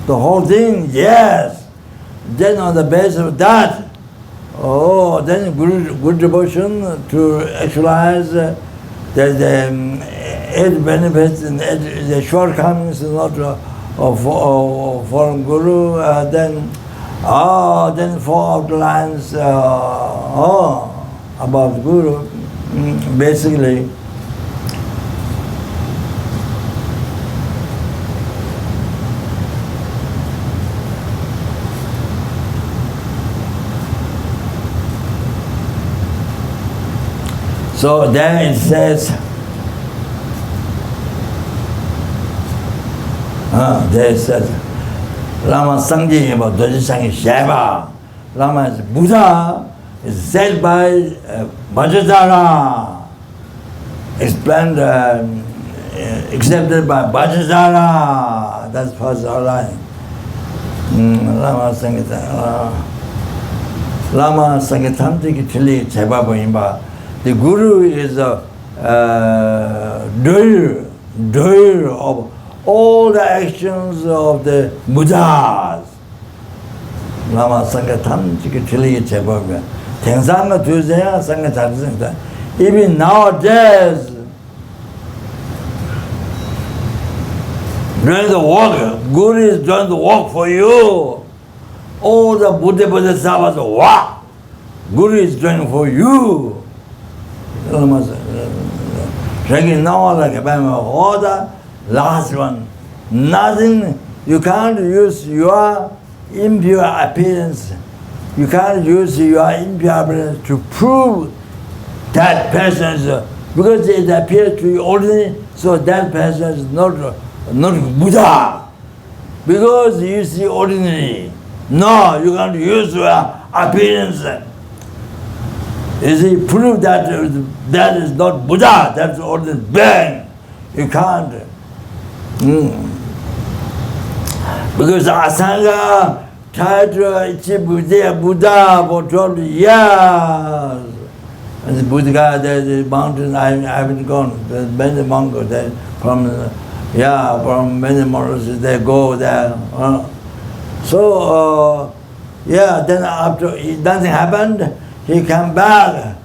the whole thing, yes. Then on the basis of that, then good devotion to actualize the 8 benefits and the shortcomings not of foreign guru, then 4 outlines about guru, basically. So there it says, there it says, Lama Sangye about Dojishangi Sheva. Lama is Buddha, is said by Vajradhara, explained, accepted by Vajradhara. That's first line. Lama Sangita. Lama Sangitamti Chili Chebaba. The Guru is a doer of all the actions of the Buddhas. Lama Sangitamti Chili Chebaba. Tengsanga Tuzaya Sangitamti. Even nowadays, doing the work, Guru is doing the work for you. All the Buddha Bodhisattvas, what? Guru is doing for you. Drinking now like a order, last one. Nothing, you can't use your impure appearance. You can't use your impure appearance to prove that person is, because it appears to be ordinary, so that person is not Buddha. Because you see ordinary. No, you can't use your appearance. You see, prove that that is not Buddha, that's ordinary. Bang! You can't. Because Asanga tried to achieve Buddha for 12 years. And the Buddha, the mountain, I haven't gone. There's many monks there from many monasteries, they go there. Then after nothing happened, he came back.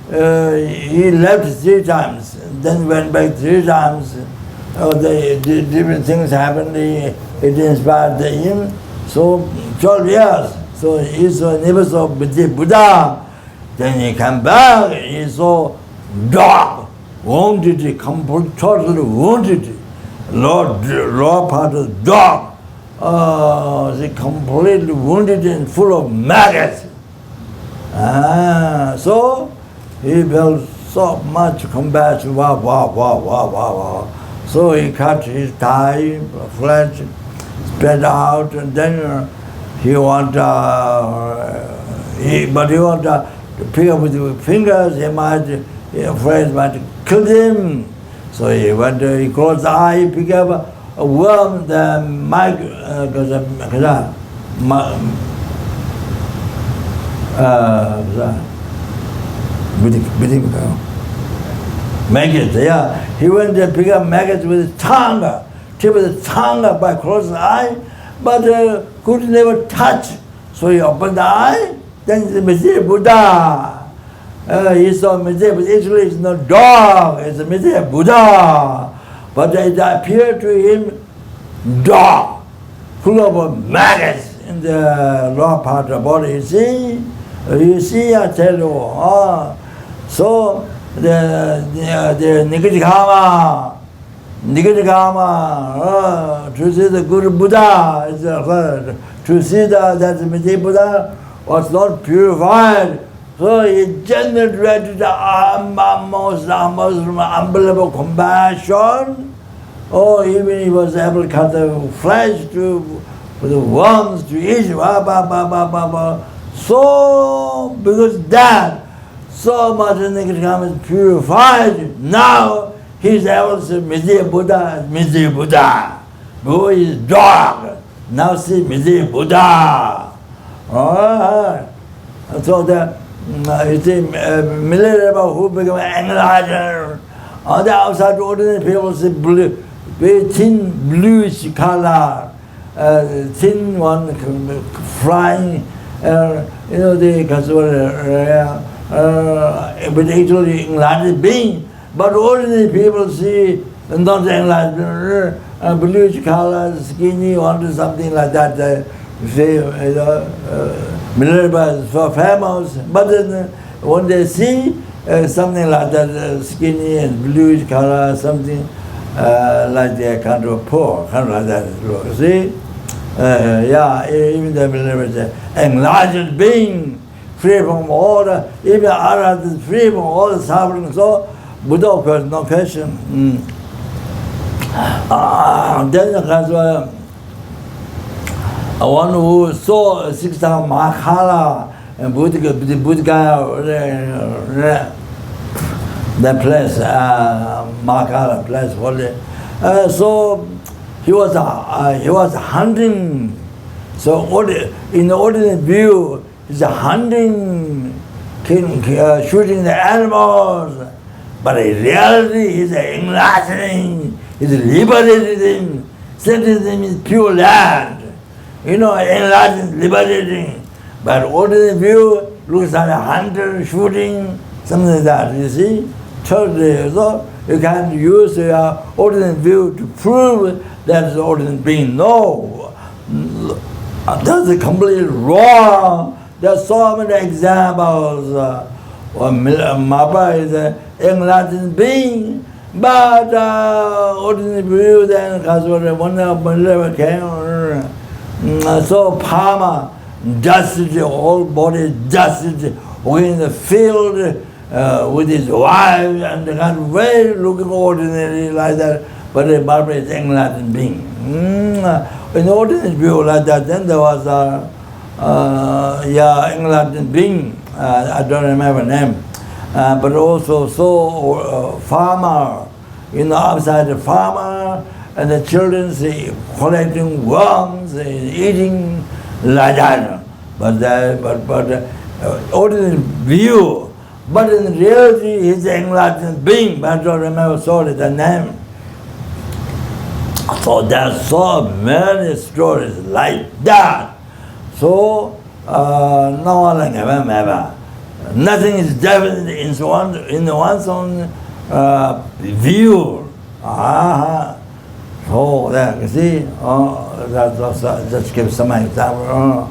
He left 3 times, then went back 3 times. Different things happened. It inspired him. So 12 years. So he never saw Buddha. Then he came back. He saw dog, wounded, totally wounded. Lower part of the dog. They completely wounded and full of maggots. So he felt so much compassion. Wow. So he cut his thigh, flesh, spread out, and then he wanted to pick up with his fingers. He afraid might kill him. So he closed the eye, he picked up a worm, the maggots, He went to pick up maggots with his tongue, tip of the tongue by closing the eye, but could never touch. So he opened the eye, then the Messiah Buddha. He saw Messiah, but actually it's not dog, it's a Messiah Buddha. But it appeared to him dog, full of maggots in the lower part of the body. You see, I tell you. So the Nigadikama, to see the good Buddha, to see that the Messiah Buddha was not purified. So he generated the most unbelievable compassion. Even he was able to cut the flesh for the worms to eat. So, because that, so much Nigadikama is purified, now he's able to say Messiah Buddha. Before he's dog, now see Messiah Buddha. So that, you see, Milarepa who become enlightened, on the outside ordinary people see blue, very thin bluish color, thin one flying, the but actually enlightened being. But ordinary people see not enlightened, bluish color, skinny, or something like that. Minerva is so famous, but then when they see something like that, skinny and bluish color, something like they're kind of poor, kind of like that. See? Even the Minerva is an enlightened being. free from all the, even Arhat is free from all the suffering. So, Buddha, of course, no question. Then because one who saw 6,000 Makhala and Buddha, that place, Makhala place, holy. So he was hunting. So in the ordinary view, he's hunting, shooting the animals. But in reality, he's enlightening, he's liberating, setting them in pure land. Enlightening, liberating. But ordinary view looks like a hunter shooting, something like that, you see? Thirdly, so you can use your ordinary view to prove that the ordinary being. No, that's completely wrong. There are so many examples. Mapa is an enlightened being, but ordinary view then has one came. So Pama, dusted the whole body, dusted in the field with his wife, and they got very looking ordinary like that, but the Barbara is enlightened being. In ordinary view like that, then there was enlightened being, I don't remember name, but also farmer, outside the farmer, and the children collecting worms, eating like that. But ordinary view, but in reality, he's an enlightened being. But I don't remember the name. So there's so many stories like that. So no one like ever. Nothing is definite in one's own view. So there, you see, just give some example.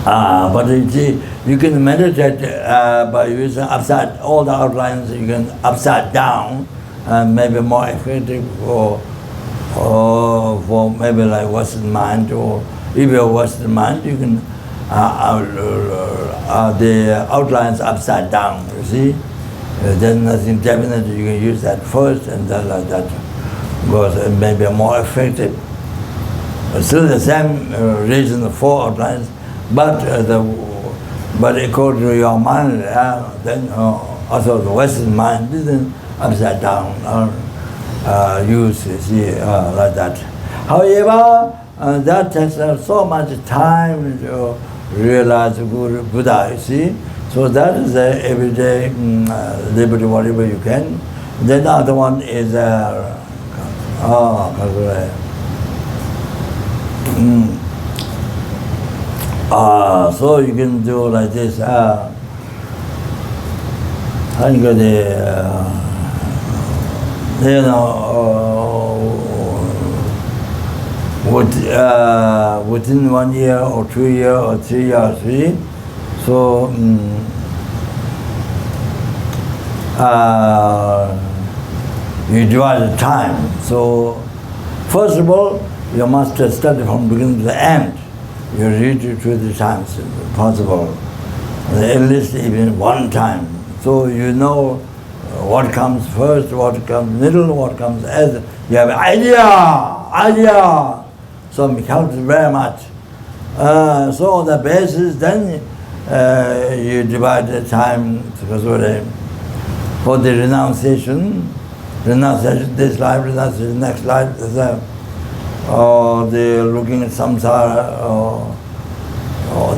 But you see, you can meditate by using all the outlines. You can upside down, and maybe more effective for maybe like Western mind, or if you're Western mind, you can the outlines upside down. You see. There's nothing definite, you can use that first and then like that, because it may be more effective. Still the same reason for outlines, but according to your mind, then also the Western mind didn't upside down use, you see, like that. However, that takes so much time to realize Buddha, you see. So that is everyday liberty, whatever you can. Then the other one is so you can do like this. Within 1 year or 2 years or 3 years, so you divide the time. So first of all, you must study from beginning to the end. You read it 20 times if possible, at least even one time. So you know what comes first, what comes middle, what comes as. You have an idea. So it helps very much. So on the basis, then you divide the time for the renunciation, this life, renunciation next life, or the looking at samsara, or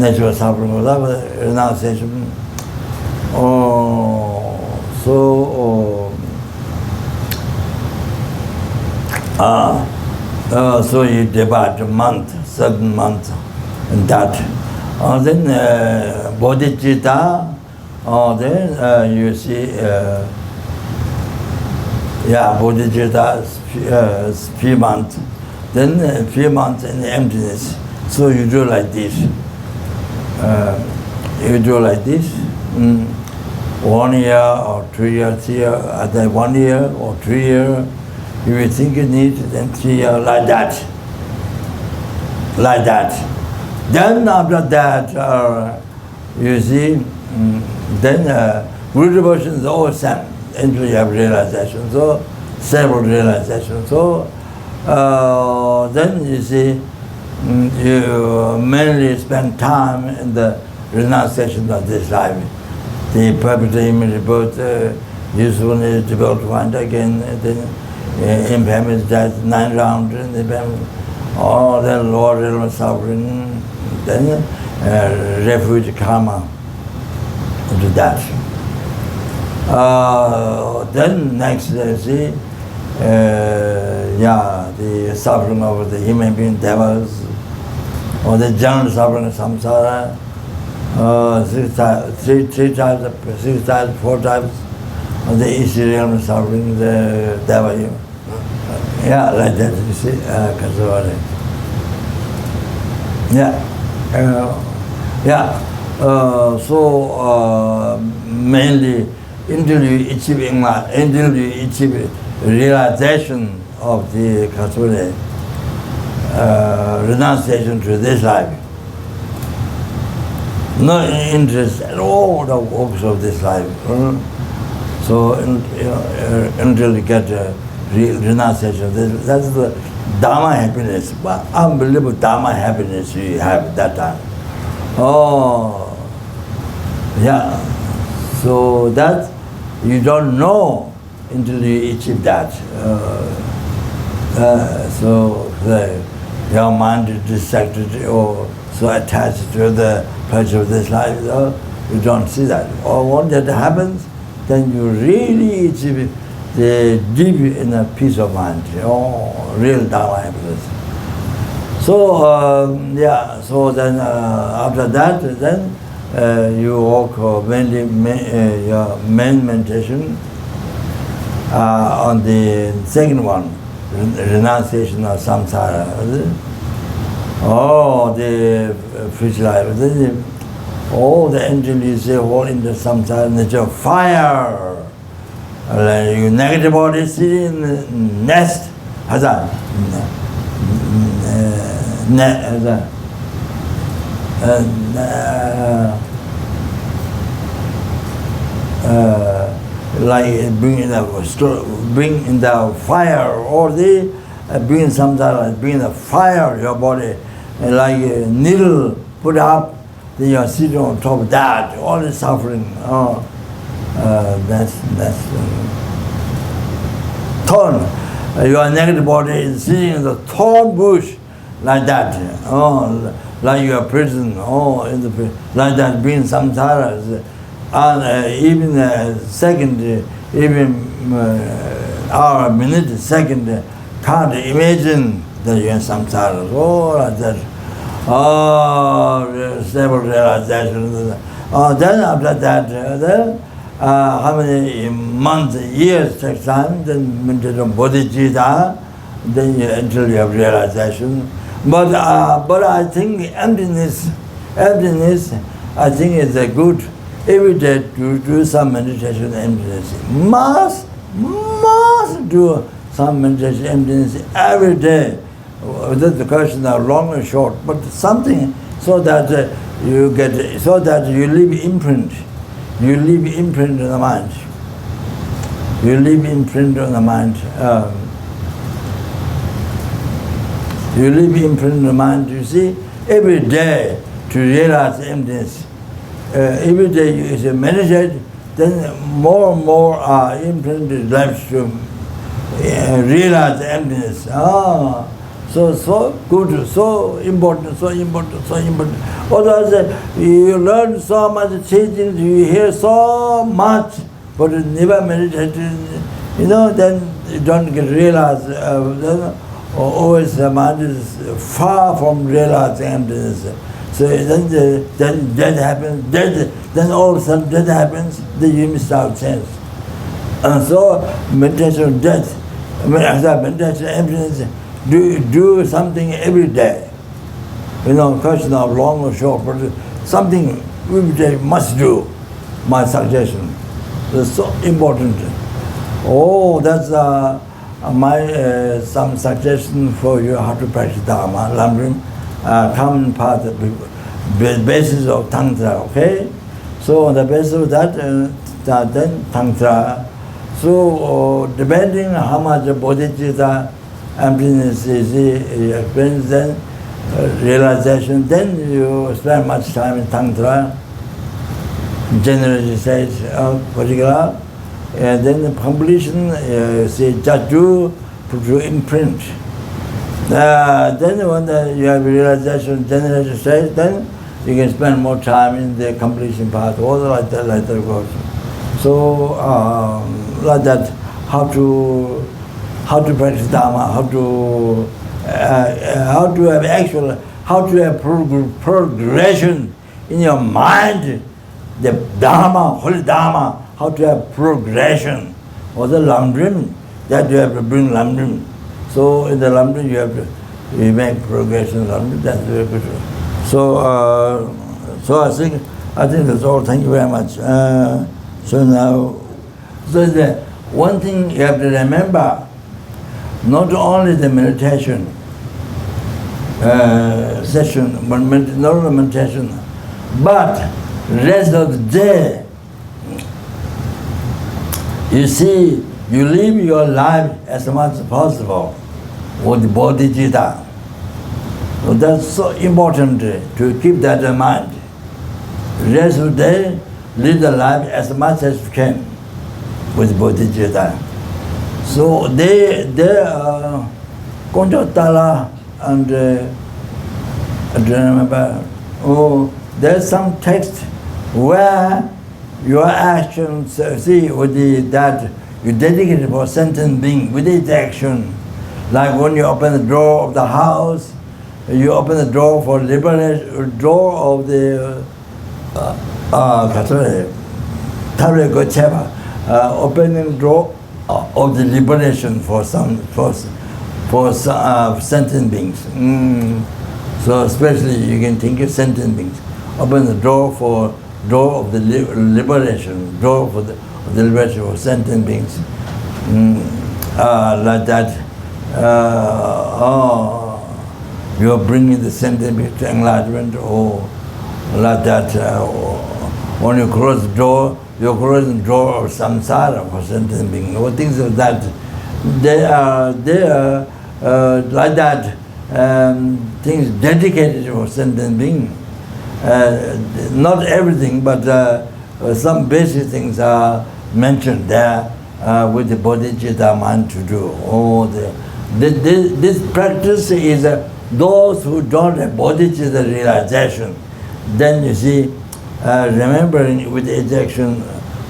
natural suffering, whatever, renunciation. So you divide a month, 7 months, and that. Then bodhicitta, then you see, bodhicitta is few months. Then few months in emptiness. So you do like this. You do like this. 1 year or 2 years, 3 years, after 1 year or 3 years, if you think you need, then 3 years, like that. Like that. Then after that, you see, then good devotion is all same until you have realization. So several realizations. So then you see, you mainly spend time in the renunciation of this life. The perfect image both usefulness, difficult to find again, then impermanence, death, 9 rounds, all the lower realm of suffering, then refuge karma into that. Then next, see, the suffering of the human being, devils, or the general suffering of samsara, 4 types of the easy realm suffering, the devil. Yeah, like that, you see, Kasawari. So mainly until you achieve realization of the Kasawari, renunciation to this life. No interest at all in the works of this life. So until you get renunciation, that's the Dharma happiness, unbelievable Dharma happiness you have at that time. So that you don't know until you achieve that. So your mind is distracted or so attached to the pleasure of this life, you don't see that. Or when that happens, then you really achieve the deep inner peace of mind, real Dharma happiness. So so then after that, then you walk mainly your main meditation on the second one, renunciation of samsara. The future life. The angel you say all in the samsara nature fire. Your negative body sitting in the nest. Like bring in the fire, or the bring samsara, bring the fire your body, like a needle put up, then you are sitting on top of that, all the suffering. That's thorn. Your negative body is sitting in the thorn bush, like that. Like your prison, in the prison, like that, being samsara. And even a second, even hour, minute, second, can't imagine that you're in samsara. Like that. Several realizations. Then after that, how many months, years takes time, then meditation bodhicitta, then until you have realization. But I think emptiness, I think is a good. Every day to do some meditation emptiness. Must do some meditation emptiness every day. That's the question of long or short, but something so that you leave imprint. You leave imprint on the mind. You leave imprint on the mind. You leave imprint on the mind. You see, every day to realize emptiness. Every day you meditate, then more and more imprint left to realize emptiness. So good, so important. Otherwise, you learn so much teachings, you hear so much, but you never meditate. Then you don't get realized. Always the mind is far from realizing emptiness. So then death happens. Then all of a sudden death happens. Then you miss out chance. And so meditation, death, meditation, emptiness. Do something every day. Question of long or short, but something every day must do. My suggestion. It's so important. That's my some suggestion for you how to practice Dharma. common path, basis of Tantra, okay? So on the basis of that, then Tantra. So depending on how much bodhicitta emptiness is experienced, then realization, then you spend much time in Tantra, generally says particular, and then the completion, say Jaju, to imprint. Then when you have realization, generally says, then you can spend more time in the completion part, all like that goes. So like that, how to practice Dharma, how to have progression in your mind, the Dharma, holy Dharma, how to have progression, or the Lamdrim, that you have to bring Lamdrim. So in the Lamdrim you make progression in Lamdrim, that's very good. So I think that's all. Thank you very much. So now, the one thing you have to remember, not only the meditation session, but not only meditation, but rest of the day. You see, you live your life as much as possible with the bodhicitta. So that's so important to keep that in mind. Rest of the day, live the life as much as you can with bodhicitta. So they Konjotala and I don't remember. There's some text where your actions, see, with that you dedicate it for sentient being with its action. Like when you open the door of the house, you open the door for liberation, door of the opening door of the liberation for some sentient beings. So especially you can think of sentient beings. Open the door of the liberation, door for the liberation of sentient beings. Like that. You are bringing the sentient beings to enlightenment, or like that. When you close the door, you're closing the door of samsara for sentient beings, or things like that. They are like that. Things dedicated for sentient beings. Not everything, but some basic things are mentioned there with the bodhicitta mind to do. This practice is those who don't have bodhicitta realization. Then you see, remembering with ejection,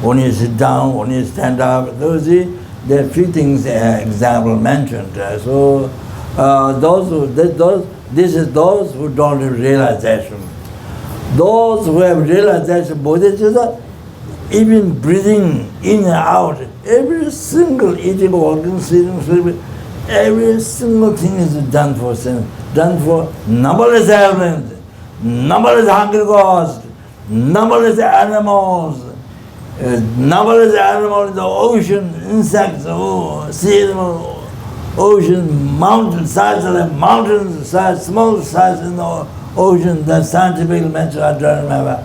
when you sit down, when you stand up, those there are few things example mentioned. So this is those who don't have realization. Those who have realization bodhicitta, even breathing in and out, every single eating, walking, sitting, sleeping, every single thing is done for numberless elements, numberless hungry ghosts, numberless animals in the ocean, insects, sea animals, ocean, mountain size, mountains size, small size in the ocean, that scientific mention I don't remember.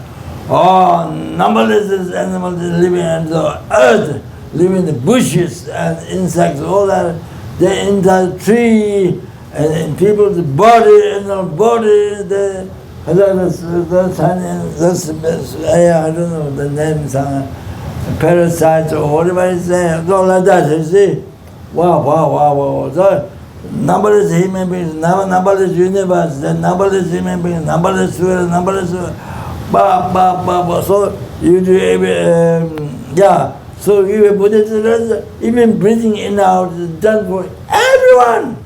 Numberless animals living in the earth, living in the bushes and insects, all that, the entire tree, and in people's body, I don't know the names, parasites or whatever it's saying, all like that, you see. Wow. So, numberless human beings, numberless universe, then numberless human beings, numberless spheres, So you do, So you Buddhist, even breathing in and out is done for everyone,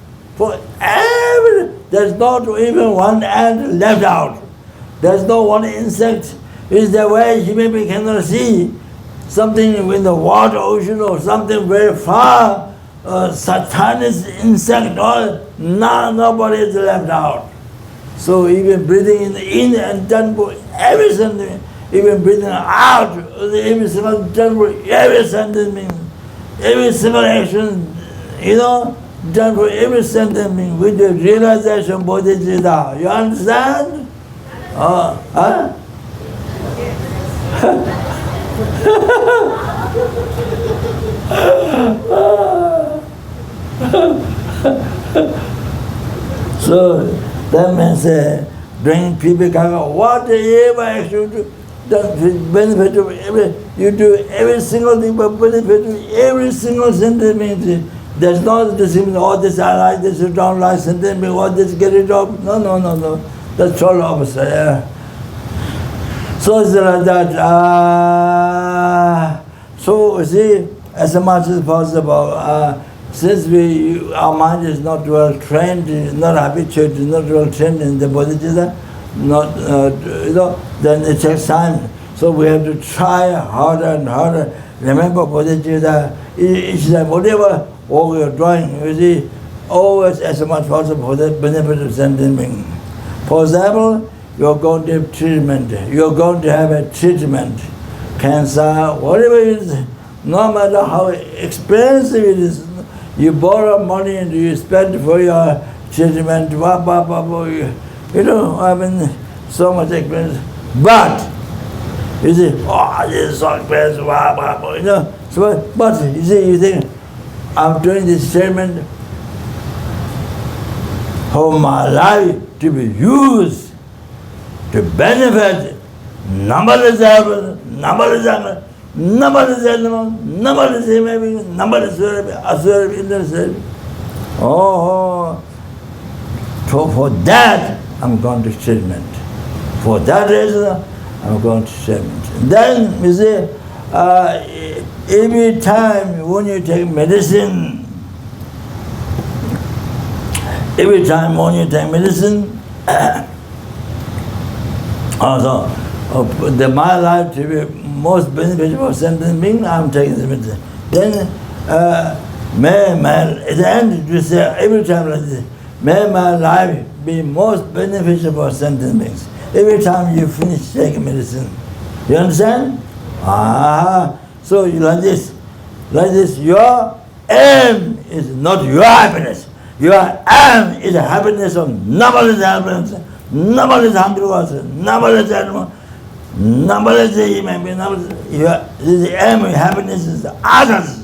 There's not even one ant left out. There's no one insect. Is the way human being cannot see something in the water, ocean, or something very far. Satanist insect, nobody is left out. So even breathing in and done for every sentence, even breathing out, every single done for every sentence, every single action, done for every sentient being with the realization bodhicitta. You understand? Huh? So that means bring people whatever you do, the benefit of you do every single thing but benefit of every single sentient being. There's no decision, oh this I like, this I don't like, sentient being, oh this get it up. No. That's all opposite. Yeah. So it's like that. So you see, as much as possible, since our mind is not well trained, not habituated, not well trained in the bodhicitta, then it takes time. So we have to try harder and harder. Remember bodhicitta, each time, whatever work you're doing, you see, always as much as possible for the benefit of sentient being. For example, you're going to have treatment, you're going to have a treatment, cancer, whatever it is, no matter how expensive it is, you borrow money and you spend for your treatment, so much expense. But, you see, oh, this is so expensive, So, but, you see, you think, I'm doing this treatment for my life to be used to benefit numberless animals, numberless innocent. So for that, I'm going to treatment. For that reason, I'm going to treatment. Then, you see, every time when you take medicine, also, my life to be most beneficial for sentient being, I'm taking the medicine. Then, at the end, you say every time like this, may my life be most beneficial for sentient beings. Every time you finish taking medicine. You understand? So you like this, your aim is not your happiness. Your aim is the happiness of numberless happiness, numberless hungry ones, numberless animals, numberless human beings. The aim of happiness is others.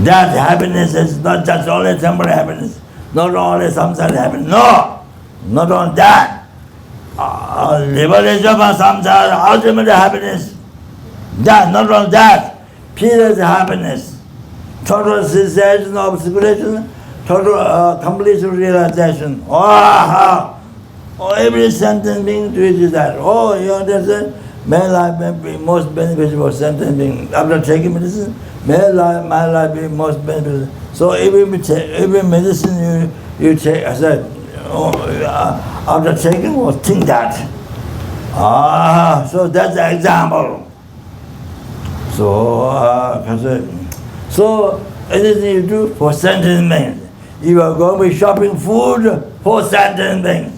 That happiness is not just only temporary happiness, not only samsara happiness. No, not on that. Liberation from samsara, ultimate happiness. That, not on that. Period happiness. Total cessation of separation, total complete realization. Every sentient being to that. You understand? May life be most beneficial for sentient being. After taking medicine, may my life be most beneficial. So every medicine you take, I said, after taking, think that. So that's the example. So anything you do for sentient beings. You are going to be shopping food for sentient beings.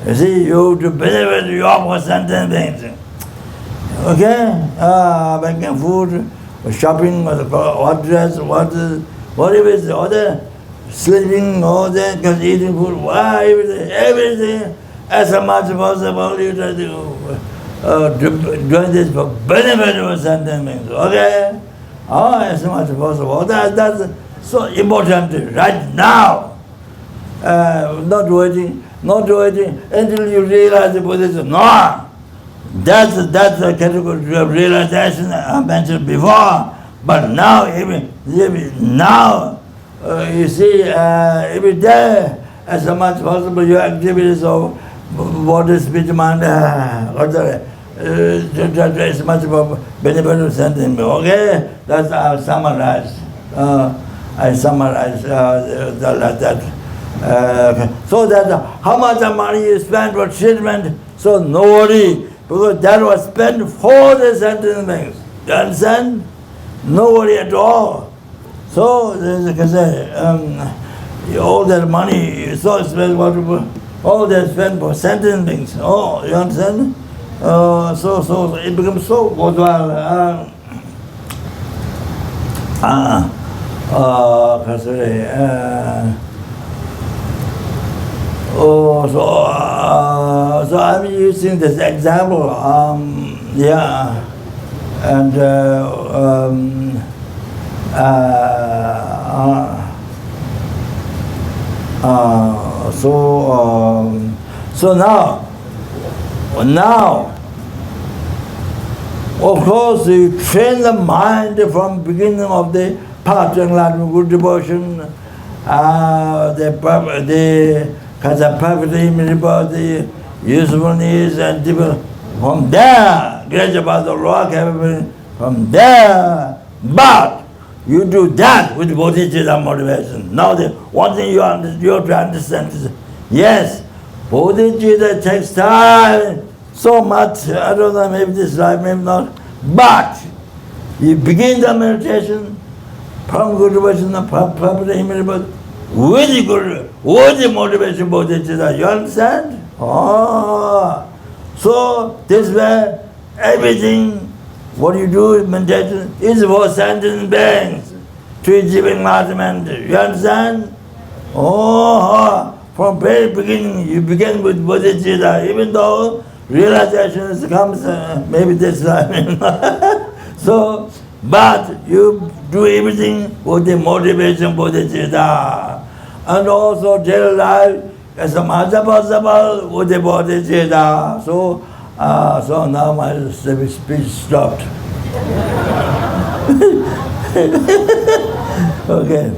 You see, you have to benefit your for sentient beings. Okay? Making food, shopping, what dress, whatever is the other, sleeping, all that, because eating food, everything, as much as possible, you try to doing this for benefit of sentient beings. Okay? As much as possible. That's so important right now. Not waiting until you realize the position. No! That's the category of realization I mentioned before. But now, you see, every day, as much as possible, your activities of body, speech, mind, as much of benefit of sentient being. Okay? That's I summarize. I summarize like that. So that how much money you spend for treatment, so no worry, because that was spent for the sentient beings. You understand? No worry at all. So, all that money is so expensive, all that spent for sentient beings. You understand? So it becomes so worthwhile. so I'm using this example. Yeah, and so now, of course, you train the mind from beginning of the path and good devotion, the perfect image, the usefulness, and from there, gradually about the law capability, from there, but you do that with bodhicitta motivation. Now, the one thing you have to understand is, yes, bodhicitta takes time, so much, I don't know, maybe this life, maybe not, but you begin the meditation from good devotion, perfect image, with the motivation bodhicitta, you understand? Oh, so this way, everything, what you do in meditation is for sentient beings to achieve enlightenment. You understand? Oh, from very beginning, you begin with bodhicitta, even though realization comes maybe this time. So, but you do everything with the motivation bodhicitta. And also daily life as a possible with the bodhicitta. So now my speech stopped. Okay.